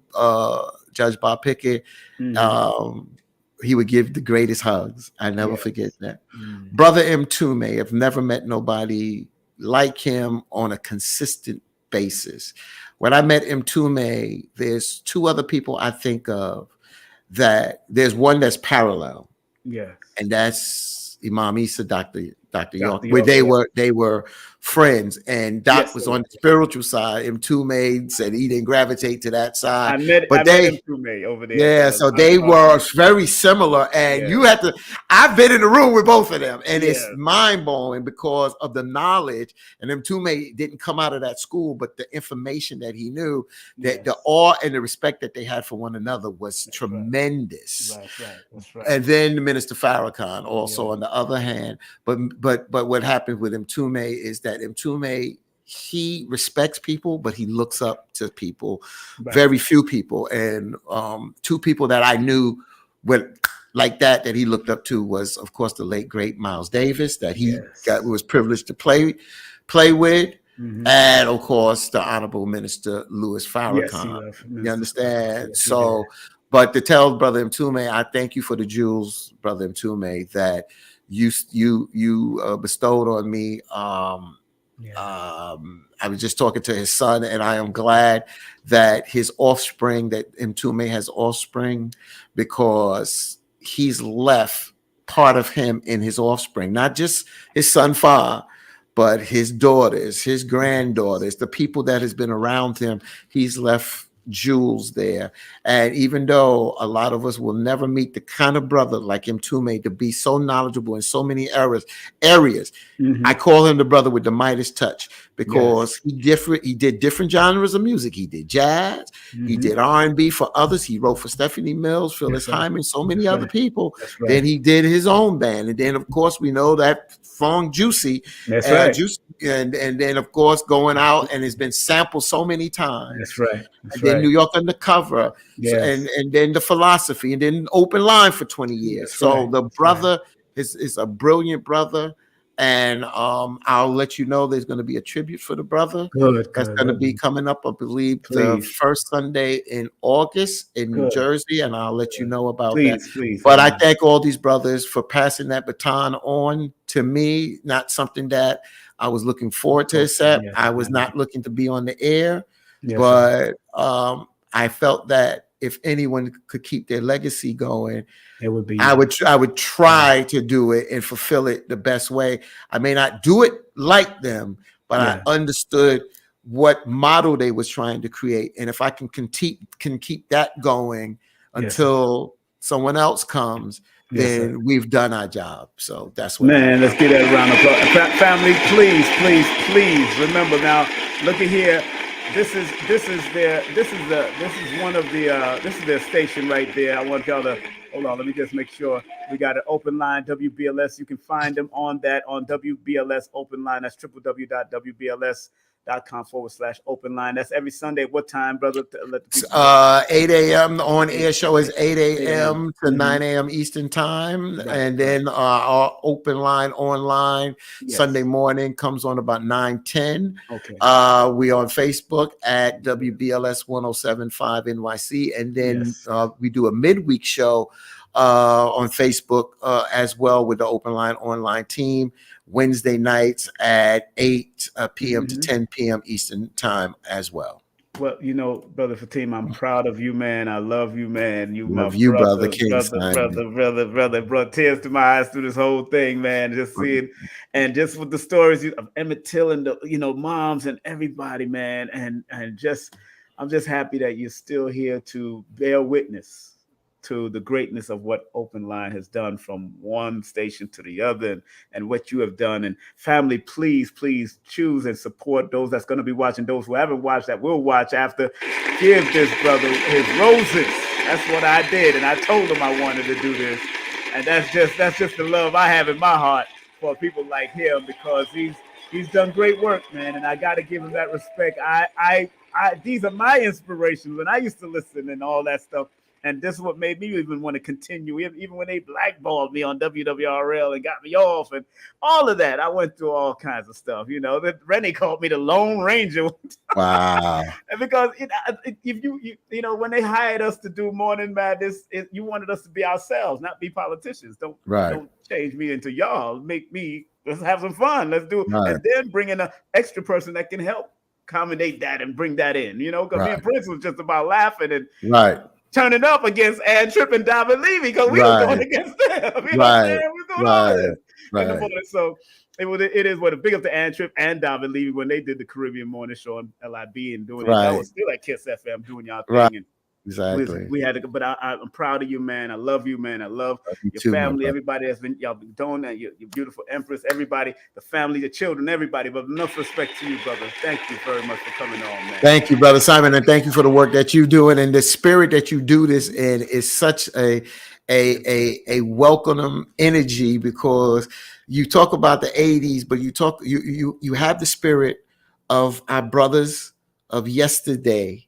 Judge Bob Pickett, he would give the greatest hugs. I never forget that. Brother Mtume, I've never met nobody like him on a consistent basis. When I met Mtume, there's two other people I think of that there's one that's parallel. And that's Imam Isa, Dr. York, where they were friends, and Doc was on the spiritual side. Mtume said he didn't gravitate to that side. I met Mtume over there. So they were very similar, and you had to. I've been in the room with both of them, and it's mind blowing because of the knowledge. And Mtume didn't come out of that school, but the information that he knew, that the awe and the respect that they had for one another was tremendous. That's right. And then the Minister Farrakhan also on the other hand, but what happened with Mtume is that Mtume, he respects people, but he looks up to people, very few people. And two people that I knew like that he looked up to was, of course, the late great Miles Davis, that he was privileged to play with. And of course, the Honorable Minister Louis Farrakhan. You understand? So, but to tell Brother Mtume, I thank you for the jewels, Brother Mtume, that you bestowed on me. I was just talking to his son, and I am glad that his offspring, that Mtume has offspring, because he's left part of him in his offspring, not just his son Fa, but his daughters, his granddaughters, the people that has been around him. He's left jewels there. And even though a lot of us will never meet the kind of brother like Mtume to be so knowledgeable in so many areas, I call him the brother with the Midas touch, because he did different genres of music. He did jazz, he did R&B for others. He wrote for Stephanie Mills, Phyllis Hyman, so many other people. Then he did his own band. And then of course we know that Fong Juicy. Juicy, and then of course going out and has been sampled so many times. Then New York Undercover, and then the Philosophy, and then Open Line for 20 years. The brother is a brilliant brother, and I'll let you know there's going to be a tribute for the brother. That's going to be coming up, I believe, the first Sunday in August in New Jersey, and I'll let you know about that. But I thank all these brothers for passing that baton on to me. Not something that I was looking forward to accept. I was not looking to be on the air. But I felt that if anyone could keep their legacy going, It would be. I would try to do it and fulfill it the best way. I may not do it like them, but I understood what model they was trying to create, and if I can keep that going until someone else comes, then we've done our job. So that's what. Man, let's get that round of applause. Family, please remember now. Look at here. This is their station right there. I want y'all to hold on. Let me just make sure we got an open line WBLS. You can find them on WBLS open line. That's www.wbls.com/open line. That's every Sunday. What time, brother? 8 a.m. The on-air show is 8 a.m. to 9 a.m. Eastern time. And then our open line online Sunday morning comes on about 9:10. Okay. We on Facebook at WBLS 1075 NYC. And then we do a midweek show on Facebook as well with the Open Line online team. Wednesday nights at 8 p.m. to 10 p.m. Eastern time as well. Well, you know, Brother Fatiyn, I'm proud of you, man. I love you, man. You, my brother, brother, brought tears to my eyes through this whole thing, man. Just seeing, and just with the stories of Emmett Till and the, moms and everybody, man. And I'm just happy that you're still here to bear witness to the greatness of what Open Line has done from one station to the other, and what you have done. And family, please choose and support those that's going to be watching, those who haven't watched, that will watch after. Give this brother his roses. That's what I did, and I told him I wanted to do this. And that's just the love I have in my heart for people like him, because he's done great work, man, and I got to give him that respect. I these are my inspirations, and I used to listen and all that stuff. And this is what made me even want to continue, even when they blackballed me on WWRL and got me off and all of that. I went through all kinds of stuff, that Rennie called me the Lone Ranger. Wow. And because if you when they hired us to do Morning Madness, you wanted us to be ourselves, not be politicians. Don't change me into y'all. Let's have some fun. Let's do it. Right. And then bring in an extra person that can help accommodate that and bring that in, because me and Prince was just about laughing and turning up against Ann Tripp and David Levy, because we were going against them. You know what I'm saying? We're doing all this. So it is what, big up to Ann Tripp and David Levy when they did the Caribbean Morning Show on LIB and doing it. I was still at Kiss FM doing y'all thing. And exactly. We had to, but I'm proud of you, man. I love you, man. I love your family, everybody that's been y'all been doing that. Your beautiful Empress, everybody, the family, the children, everybody. But enough respect to you, brother. Thank you very much for coming on, man. Thank you, Brother Simon, and thank you for the work that you're doing, and the spirit that you do this in is such a welcome energy, because you talk about the 80s, but you have the spirit of our brothers of yesterday,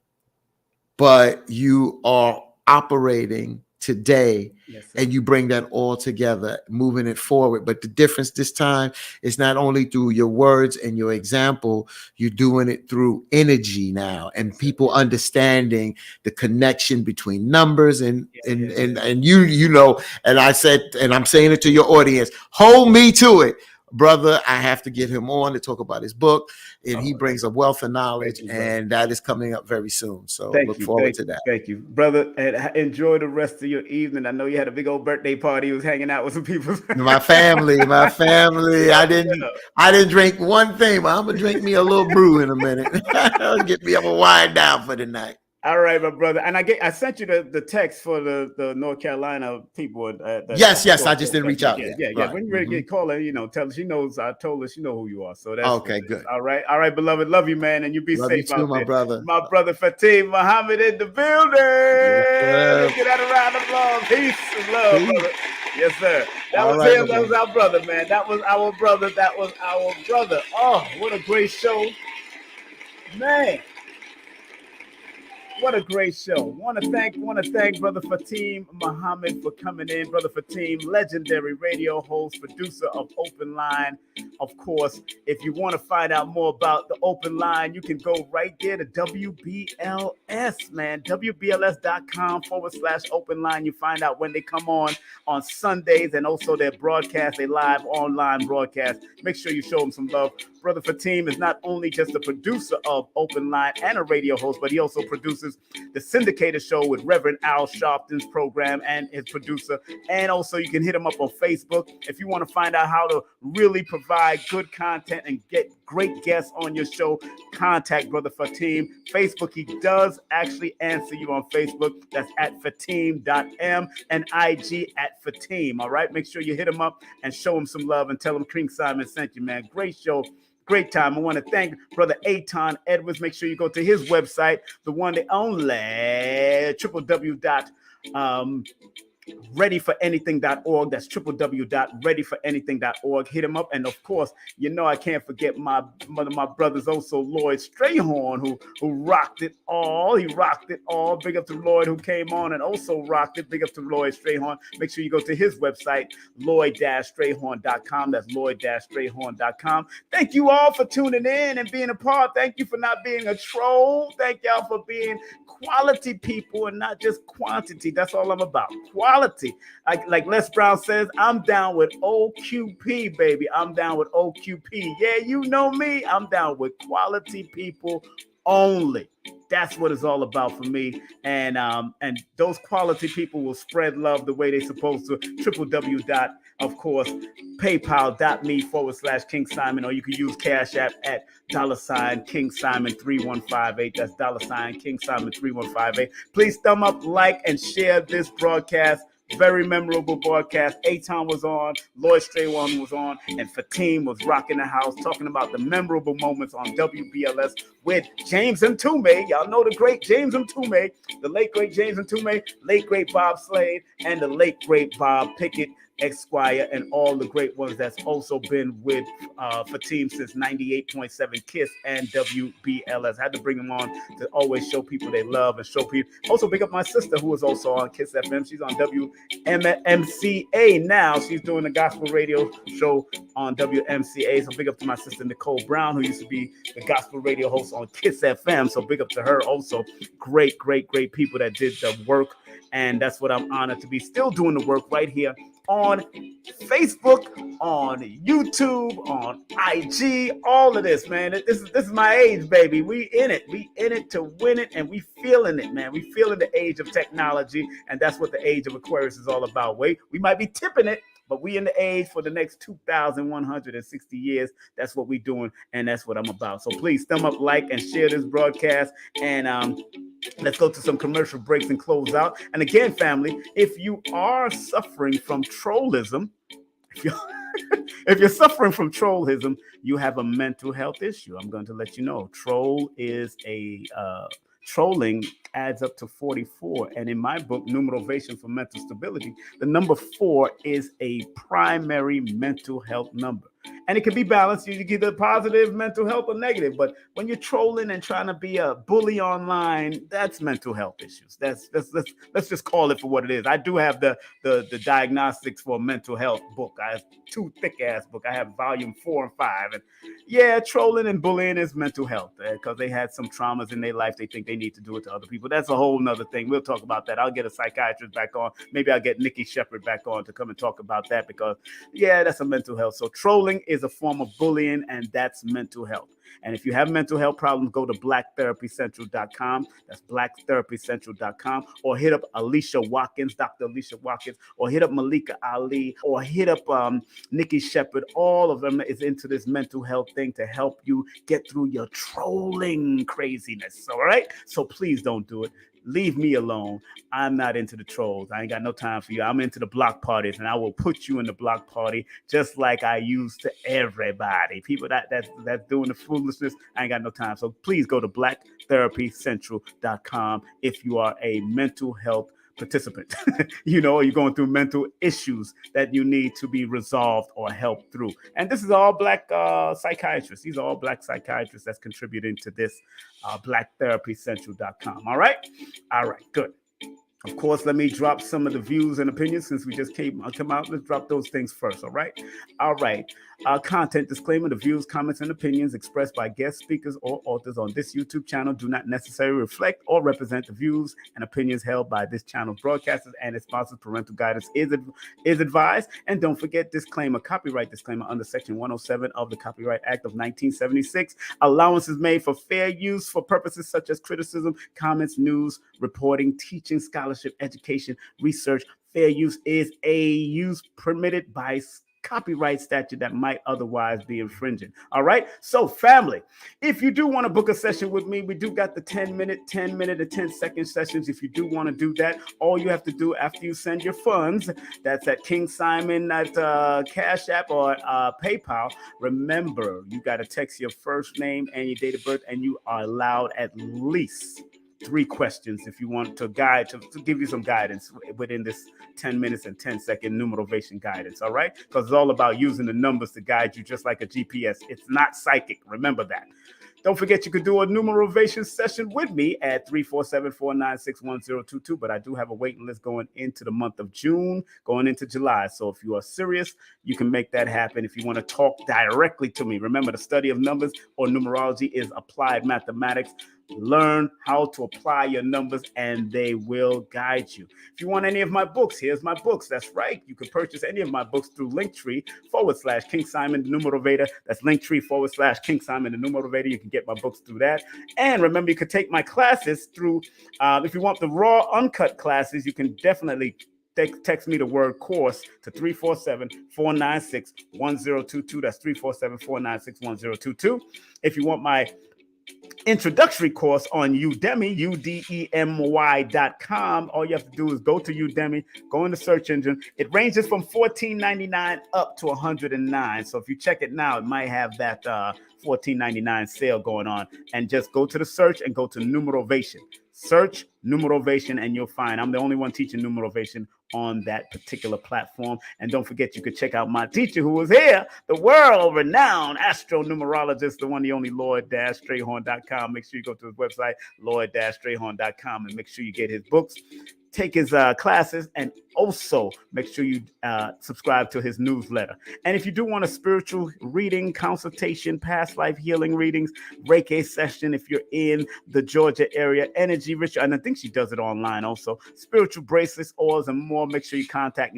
but you are operating today, and you bring that all together, moving it forward. But the difference this time is not only through your words and your example, you're doing it through energy now, and people understanding the connection between numbers and and I said, and I'm saying it to your audience, hold me to it. Brother, I have to get him on to talk about his book, and he brings a wealth of knowledge, and that is coming up very soon. So look forward to that. Thank you, brother, and enjoy the rest of your evening. I know you had a big old birthday party. You was hanging out with some people. My family. I didn't drink one thing, but I'm gonna drink me a little brew in a minute. I'm gonna wind down for the night. All right, my brother. And I sent you the text for the North Carolina people. Yes. I just didn't reach out. Yeah. Right. When you ready to get call her, tell her she knows. I told her she know who you are. So that's okay. Good. All right, beloved. Love you, man, and you be love safe you too, out my there. brother. My brother Fatiyn Muhammad in the building. Let's get that a round of applause. Peace and love, brother. Yes, sir. That was him. That was our brother, man. That was our brother. Oh, what a great show, man. What a great show. Want to thank Brother Fatiyn Muhammad for coming in. Brother Fatiyn, legendary radio host, producer of Open Line Of course, if you want to find out more about the open line, you can go right there to WBLS, man. WBLS.com/open line. You find out when they come on Sundays, and also their broadcast, a live online broadcast. Make sure you show them some love. Brother Fatiyn is not only just a producer of Open Line and a radio host, but he also produces the syndicated show with Reverend Al Sharpton's program and his producer. And also you can hit him up on Facebook if you want to find out how to really provide good content and get great guests on your show. Contact Brother Fatiyn. Facebook, he does actually answer you on Facebook. That's at Fatiyn.m and IG at Fatiyn. All right, make sure you hit him up and show him some love and tell him King Simon sent you, man. Great show. Great time. I want to thank Brother Aton Edwards. Make sure you go to his website, the one, the only, www.readyforanything.org. That's www.readyforanything.org. Hit him up. And of course, you know I can't forget one of my brothers, also Lloyd Strayhorn, who rocked it all. He rocked it all. Big up to Lloyd, who came on and also rocked it. Big up to Lloyd Strayhorn. Make sure you go to his website, Lloyd-Strayhorn.com. That's Lloyd-Strayhorn.com. Thank you all for tuning in and being a part. Thank you for not being a troll. Thank y'all for being quality people and not just quantity. That's all I'm about. Quality. Like Les Brown says, I'm down with OQP, baby. I'm down with OQP. Yeah, you know me. I'm down with quality people only. That's what it's all about for me. And those quality people will spread love the way they're supposed to. Of course, PayPal.me/King Simon, or you can use Cash App at $King Simon 3158. That's $King Simon 3158. Please thumb up, like, and share this broadcast. Very memorable broadcast. Aton was on, Lloyd Strayhorn was on, and Fatiyn was rocking the house, talking about the memorable moments on WBLS with James Mtume. Y'all know the great James Mtume, the late great James Mtume, late great Bob Slade, and the late great Bob Pickett, Esquire, and all the great ones that's also been with Fatiyn since 98.7 KISS and WBLS. Had to bring them on to always show people they love and show people. Also, big up my sister, who is also on KISS FM. She's on WMCA now. She's doing the gospel radio show on WMCA. So big up to my sister, Nicole Brown, who used to be the gospel radio host on KISS FM. So big up to her also. Great, great, great people that did the work. And that's what I'm honored to be still doing the work right here on Facebook, on YouTube, on IG, all of this, man. This is my age, baby. We in it. We in it to win it, and we feeling it, man. We feeling the age of technology, and that's what the age of Aquarius is all about. We might be tipping it, but we in the age for the next 2,160 years. That's what we doing, and that's what I'm about. So please thumb up, like, and share this broadcast, and let's go to some commercial breaks and close out. And again, family, if you are suffering from trollism, if you're suffering from trollism, you have a mental health issue. I'm going to let you know. Trolling adds up to 44. And in my book, Numerovation for Mental Stability, the number 4 is a primary mental health number. And it can be balanced. You can either positive mental health or negative. But when you're trolling and trying to be a bully online, that's mental health issues. Let's just call it for what it is. I do have the diagnostics for mental health book. I have 2 thick-ass books. I have volume 4 and 5. And yeah, trolling and bullying is mental health because they had some traumas in their life. They think they need to do it to other people. That's a whole nother thing. We'll talk about that. I'll get a psychiatrist back on. Maybe I'll get Nikki Shepard back on to come and talk about that because, yeah, that's a mental health. So trolling is a form of bullying, and that's mental health. And if you have mental health problems, go to blacktherapycentral.com. That's blacktherapycentral.com. Or hit up Alicia Watkins, Dr. Alicia Watkins, or hit up Malika Ali, or hit up Nikki Shepard. All of them is into this mental health thing to help you get through your trolling craziness. All right? So please don't do it. Leave me alone. I'm not into the trolls. I ain't got no time for you. I'm into the block parties, and I will put you in the block party just like I used to everybody. People that's doing the foolishness, I ain't got no time. So please go to blacktherapycentral.com if you are a mental health participant, you're going through mental issues that you need to be resolved or helped through. And this is all Black psychiatrists. These are all Black psychiatrists that's contributing to this, blacktherapycentral.com. All right, good. Of course, let me drop some of the views and opinions since we just come out. Let's drop those things first, all right? All right. Content disclaimer: the views, comments, and opinions expressed by guest speakers or authors on this YouTube channel do not necessarily reflect or represent the views and opinions held by this channel's broadcasters and its sponsors. Parental guidance is advised. And don't forget, disclaimer, copyright disclaimer under Section 107 of the Copyright Act of 1976. Allowance is made for fair use for purposes such as criticism, comments, news, reporting, teaching, scholarship, education, research. Fair use is a use permitted by copyright statute that might otherwise be infringing. All right. So family, if you do want to book a session with me, we do got the 10-minute and 10-second sessions. If you do want to do that, all you have to do after you send your funds, that's at King Simon at Cash App or PayPal. Remember, you got to text your first name and your date of birth, and you are allowed at least 3 questions if you want to give you some guidance within this 10 minutes and 10-second numerovation guidance. All right, because it's all about using the numbers to guide you, just like a GPS. It's not psychic, remember that. Don't forget, you could do a numerovation session with me at 347-496-1022. But I do have a waiting list going into the month of June, going into July. So if you are serious, you can make that happen. If you want to talk directly to me, remember, the study of numbers or numerology is applied mathematics. Learn how to apply your numbers and they will guide you. If you want any of my books, here's my books. That's right. You can purchase any of my books through Linktree/King Simon the Numerovator. That's Linktree/King Simon the Numerovator. You can get my books through that. And remember, you can take my classes through, if you want the raw uncut classes, you can definitely text me the word course to 347-496-1022. That's 347-496-1022. If you want my introductory course on Udemy, udemy.com. All you have to do is go to Udemy, go in the search engine. It ranges from $14.99 up to $109. So if you check it now, it might have that $14.99 sale going on. And just go to the search and go to numerovation. Search numerovation and you'll find I'm the only one teaching numerovation on that particular platform. And don't forget, you could check out my teacher who was here, the world-renowned astronumerologist, the one, the only Lloyd-Strayhorn.com. Make sure you go to his website, Lloyd-Strayhorn.com, and make sure you get his books, take his classes, and also make sure you subscribe to his newsletter. And if you do want a spiritual reading, consultation, past life healing readings, Reiki session, if you're in the Georgia area, energy ritual, and I think she does it online also, spiritual bracelets, oils, and more, make sure you contact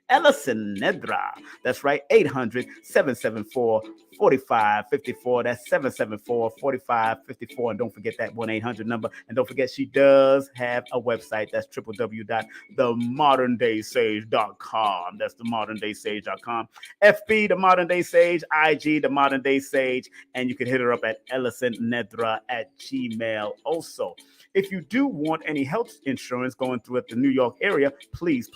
Ellison Nedra. That's right, 800-774-4554. That's 774-4554. And don't forget that 1-800 number. And don't forget, she does have a website. That's www.themoderndaysage.com. That's themoderndaysage.com. FB, The Modern Day Sage. IG, The Modern Day Sage. And you can hit her up at ellisonnedra@gmail. Also, if you do want any health insurance going through at the New York area, please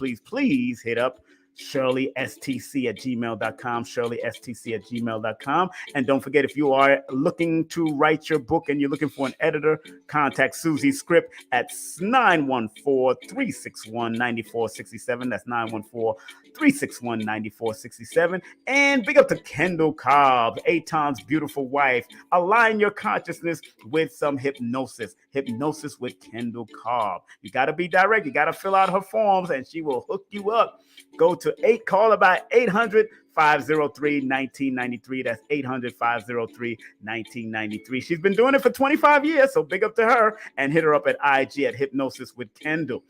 hit up ShirleySTC@gmail.com, ShirleySTC@gmail.com. And don't forget, if you are looking to write your book and you're looking for an editor, contact Susie Script at 914-361-9467. That's 914-361-9467. And big up to Kendall Cobb, Aton's beautiful wife. Align your consciousness with some hypnosis. Hypnosis with Kendall Cobb. You got to be direct. You got to fill out her forms and she will hook you up. Go to call about 800-503-1993. That's 800-503-1993. She's been doing it for 25 years, so big up to her. And hit her up at IG at Hypnosis with Kendall.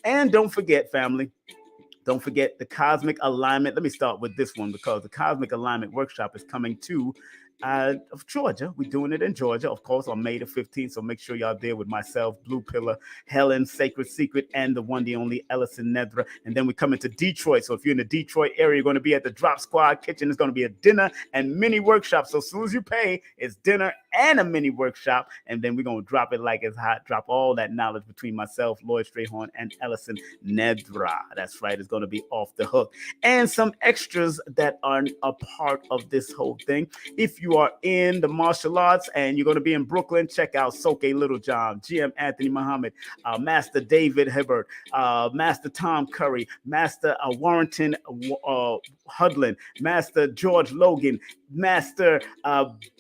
And don't forget, family, don't forget the Cosmic Alignment. Let me start with this one because the Cosmic Alignment Workshop is coming to of Georgia. We're doing it in Georgia, of course, on May the 15th. So make sure y'all there with myself, Blue Pillar, Helen, Sacred Secret, and the one, the only Ellison Nedra. And then we come into Detroit. So if you're in the Detroit area, you're going to be at the Drop Squad Kitchen. It's going to be a dinner and mini workshop. So as soon as you pay, it's dinner and a mini workshop. And then we're going to drop it like it's hot, drop all that knowledge between myself, Lloyd Strayhorn, and Ellison Nedra. That's right. It's going to be off the hook. And some extras that are a part of this whole thing. If you are in the martial arts and you're going to be in Brooklyn, check out Soke Littlejohn, GM Fatiyn Muhammad, Master David Hibbert, Master Tom Curry, Master Warrington Hudlin, Master George Logan, Master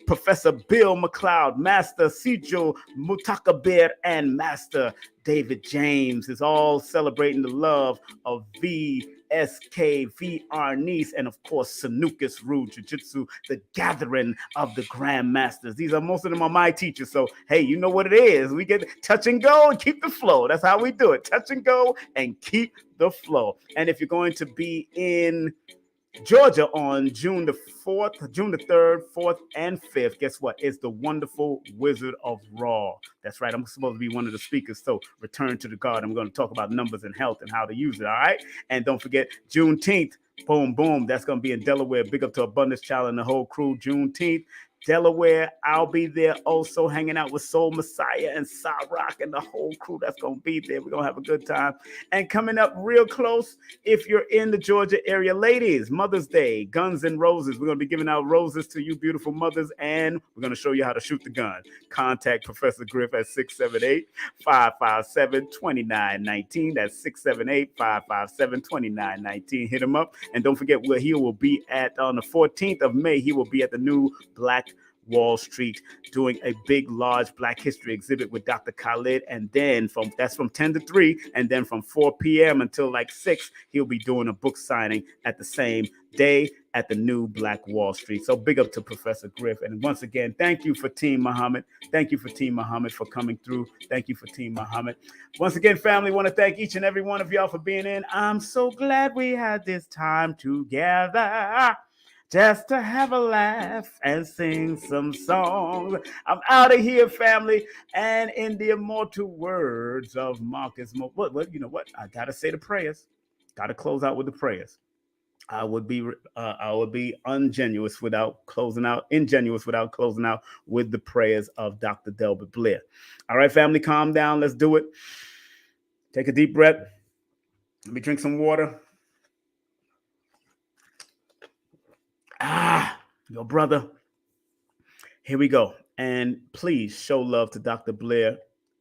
Professor Bill McLeod, Master Sijo Mutakabir, and Master David James is all celebrating the love of VSK, VR Niece, and of course, Sanukis Rue Jiu-Jitsu, the gathering of the Grandmasters. These are, most of them are my teachers, so hey, you know what it is. We get touch and go and keep the flow. That's how we do it. Touch and go and keep the flow. And if you're going to be in Georgia on June the 3rd, 4th, and 5th. Guess what? It's the wonderful Wizard of Raw. That's right. I'm supposed to be one of the speakers. So return to the God. I'm going to talk about numbers and health and how to use it. All right. And don't forget Juneteenth. Boom, boom. That's going to be in Delaware. Big up to Abundance Child and the whole crew. Juneteenth. Delaware, I'll be there also hanging out with Soul Messiah and Rock and the whole crew that's going to be there. We're going to have a good time. And coming up real close, if you're in the Georgia area, ladies, Mother's Day, Guns and Roses. We're going to be giving out roses to you beautiful mothers, and we're going to show you how to shoot the gun. Contact Professor Griff at 678-557-2919. That's 678-557-2919. Hit him up. And don't forget where he will be at on the 14th of May. He will be at the new Black Wall Street doing a big, large Black History exhibit with Dr. Khalid. And then that's from 10 to 3. And then from 4 p.m. until like 6, he'll be doing a book signing at the same day at the new Black Wall Street. So big up to Professor Griff. And once again, thank you, Fatiyn Muhammad. Thank you, Fatiyn Muhammad, for coming through. Thank you, Fatiyn Muhammad. Once again, family, want to thank each and every one of y'all for being in. I'm so glad we had this time together, just to have a laugh and sing some songs. I'm out of here, family. And in the immortal words of Marcus, you know what? I gotta say the prayers. Gotta close out with the prayers. I would be ingenuous without closing out with the prayers of Dr. Delbert Blair. All right, family, calm down. Let's do it. Take a deep breath. Let me drink some water. Your brother. Here we go. And please show love to Dr. Blair,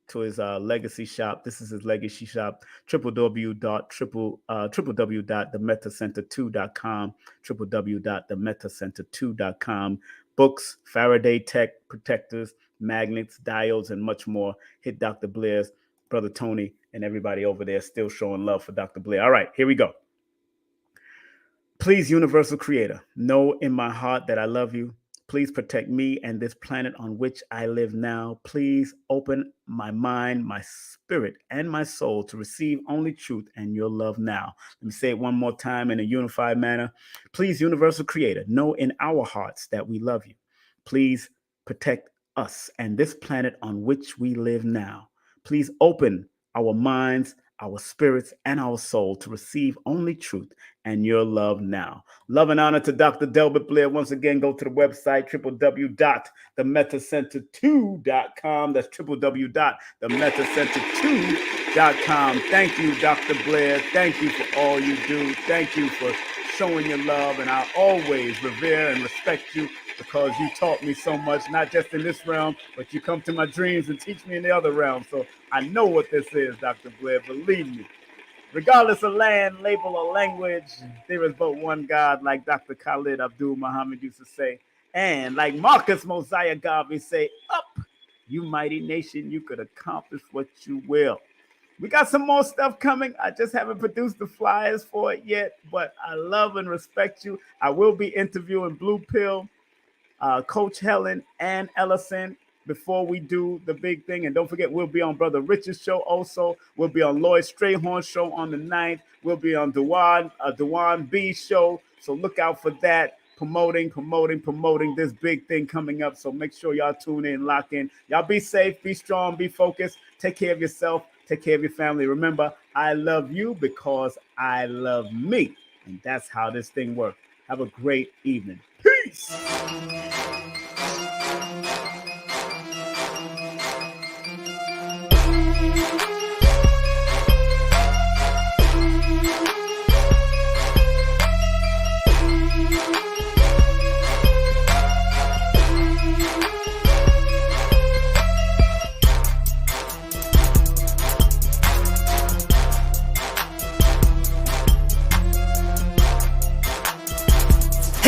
to his legacy shop. This is his legacy shop, www.themetaCenter2.com, www.themetaCenter2.com. Books, Faraday tech, protectors, magnets, diodes, and much more. Hit Dr. Blair's, Brother Tony, and everybody over there still showing love for Dr. Blair. All right, here we go. Please, Universal Creator, know in my heart that I love you. Please protect me and this planet on which I live now. Please open my mind, my spirit, and my soul to receive only truth and your love now. Let me say it one more time in a unified manner. Please, Universal Creator, know in our hearts that we love you. Please protect us and this planet on which we live now. Please open our minds, our spirits, and our soul to receive only truth and your love now. Love and honor to Dr. Delbert Blair. Once again, go to the website, www.themetaCenter2.com. That's www.themetaCenter2.com. Thank you, Dr. Blair. Thank you for all you do. Thank you for showing your love. And I always revere and respect you, because you taught me so much, not just in this realm, but you come to my dreams and teach me in the other realm. So I know what this is, Dr. Blair, believe me. Regardless of land, label, or language, there is but one God, like Dr. Khalid Abdul Muhammad used to say. And like Marcus Mosiah Garvey say, up, you mighty nation, you could accomplish what you will. We got some more stuff coming. I just haven't produced the flyers for it yet, but I love and respect you. I will be interviewing Blue Pill, Coach Helen, and Ellison before we do the big thing. And don't forget, we'll be on Brother Richard's show also. We'll be on Lloyd Strayhorn show on the 9th. We'll be on Dewan B's show. So look out for that. Promoting this big thing coming up. So make sure y'all tune in, lock in. Y'all be safe, be strong, be focused. Take care of yourself. Take care of your family. Remember, I love you because I love me. And that's how this thing works. Have a great evening. Peace.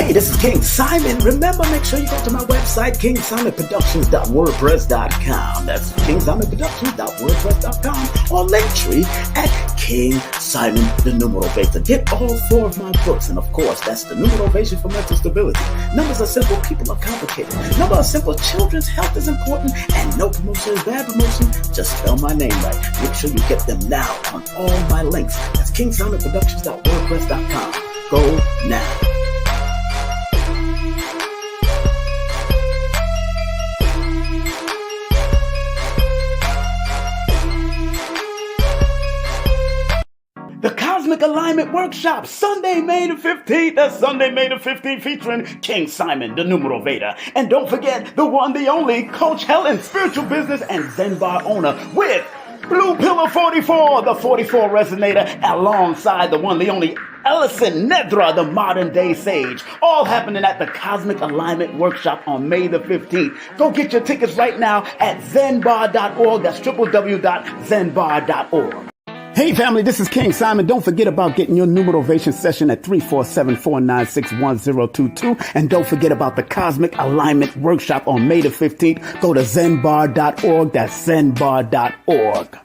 Hey, this is King Simon. Remember, make sure you go to my website, kingsimonproductions.wordpress.com. That's kingsimonproductions.wordpress.com or Linktree at King Simon the Numeral Beta. Get all 4 of my books, and of course, that's the Numerovation for Mental Stability. Numbers are simple, people are complicated. Numbers are simple, children's health is important, and no promotion is bad promotion. Just spell my name right. Make sure you get them now on all my links. That's kingsimonproductions.wordpress.com. Go now. The Cosmic Alignment Workshop, Sunday, May the 15th. That's Sunday, May the 15th, featuring King Simon, the Numeral Veda. And don't forget, the one, the only, Coach Helen, spiritual business and Zen bar owner, with Blue Pillar 44, the 44 resonator, alongside the one, the only, Ellison Nedra, the modern day sage. All happening at the Cosmic Alignment Workshop on May the 15th. Go get your tickets right now at zenbar.org. That's www.zenbar.org. Hey family, this is King Simon. Don't forget about getting your Numerovation session at 347-496-1022. And don't forget about the Cosmic Alignment Workshop on May the 15th. Go to zenbar.org. That's zenbar.org.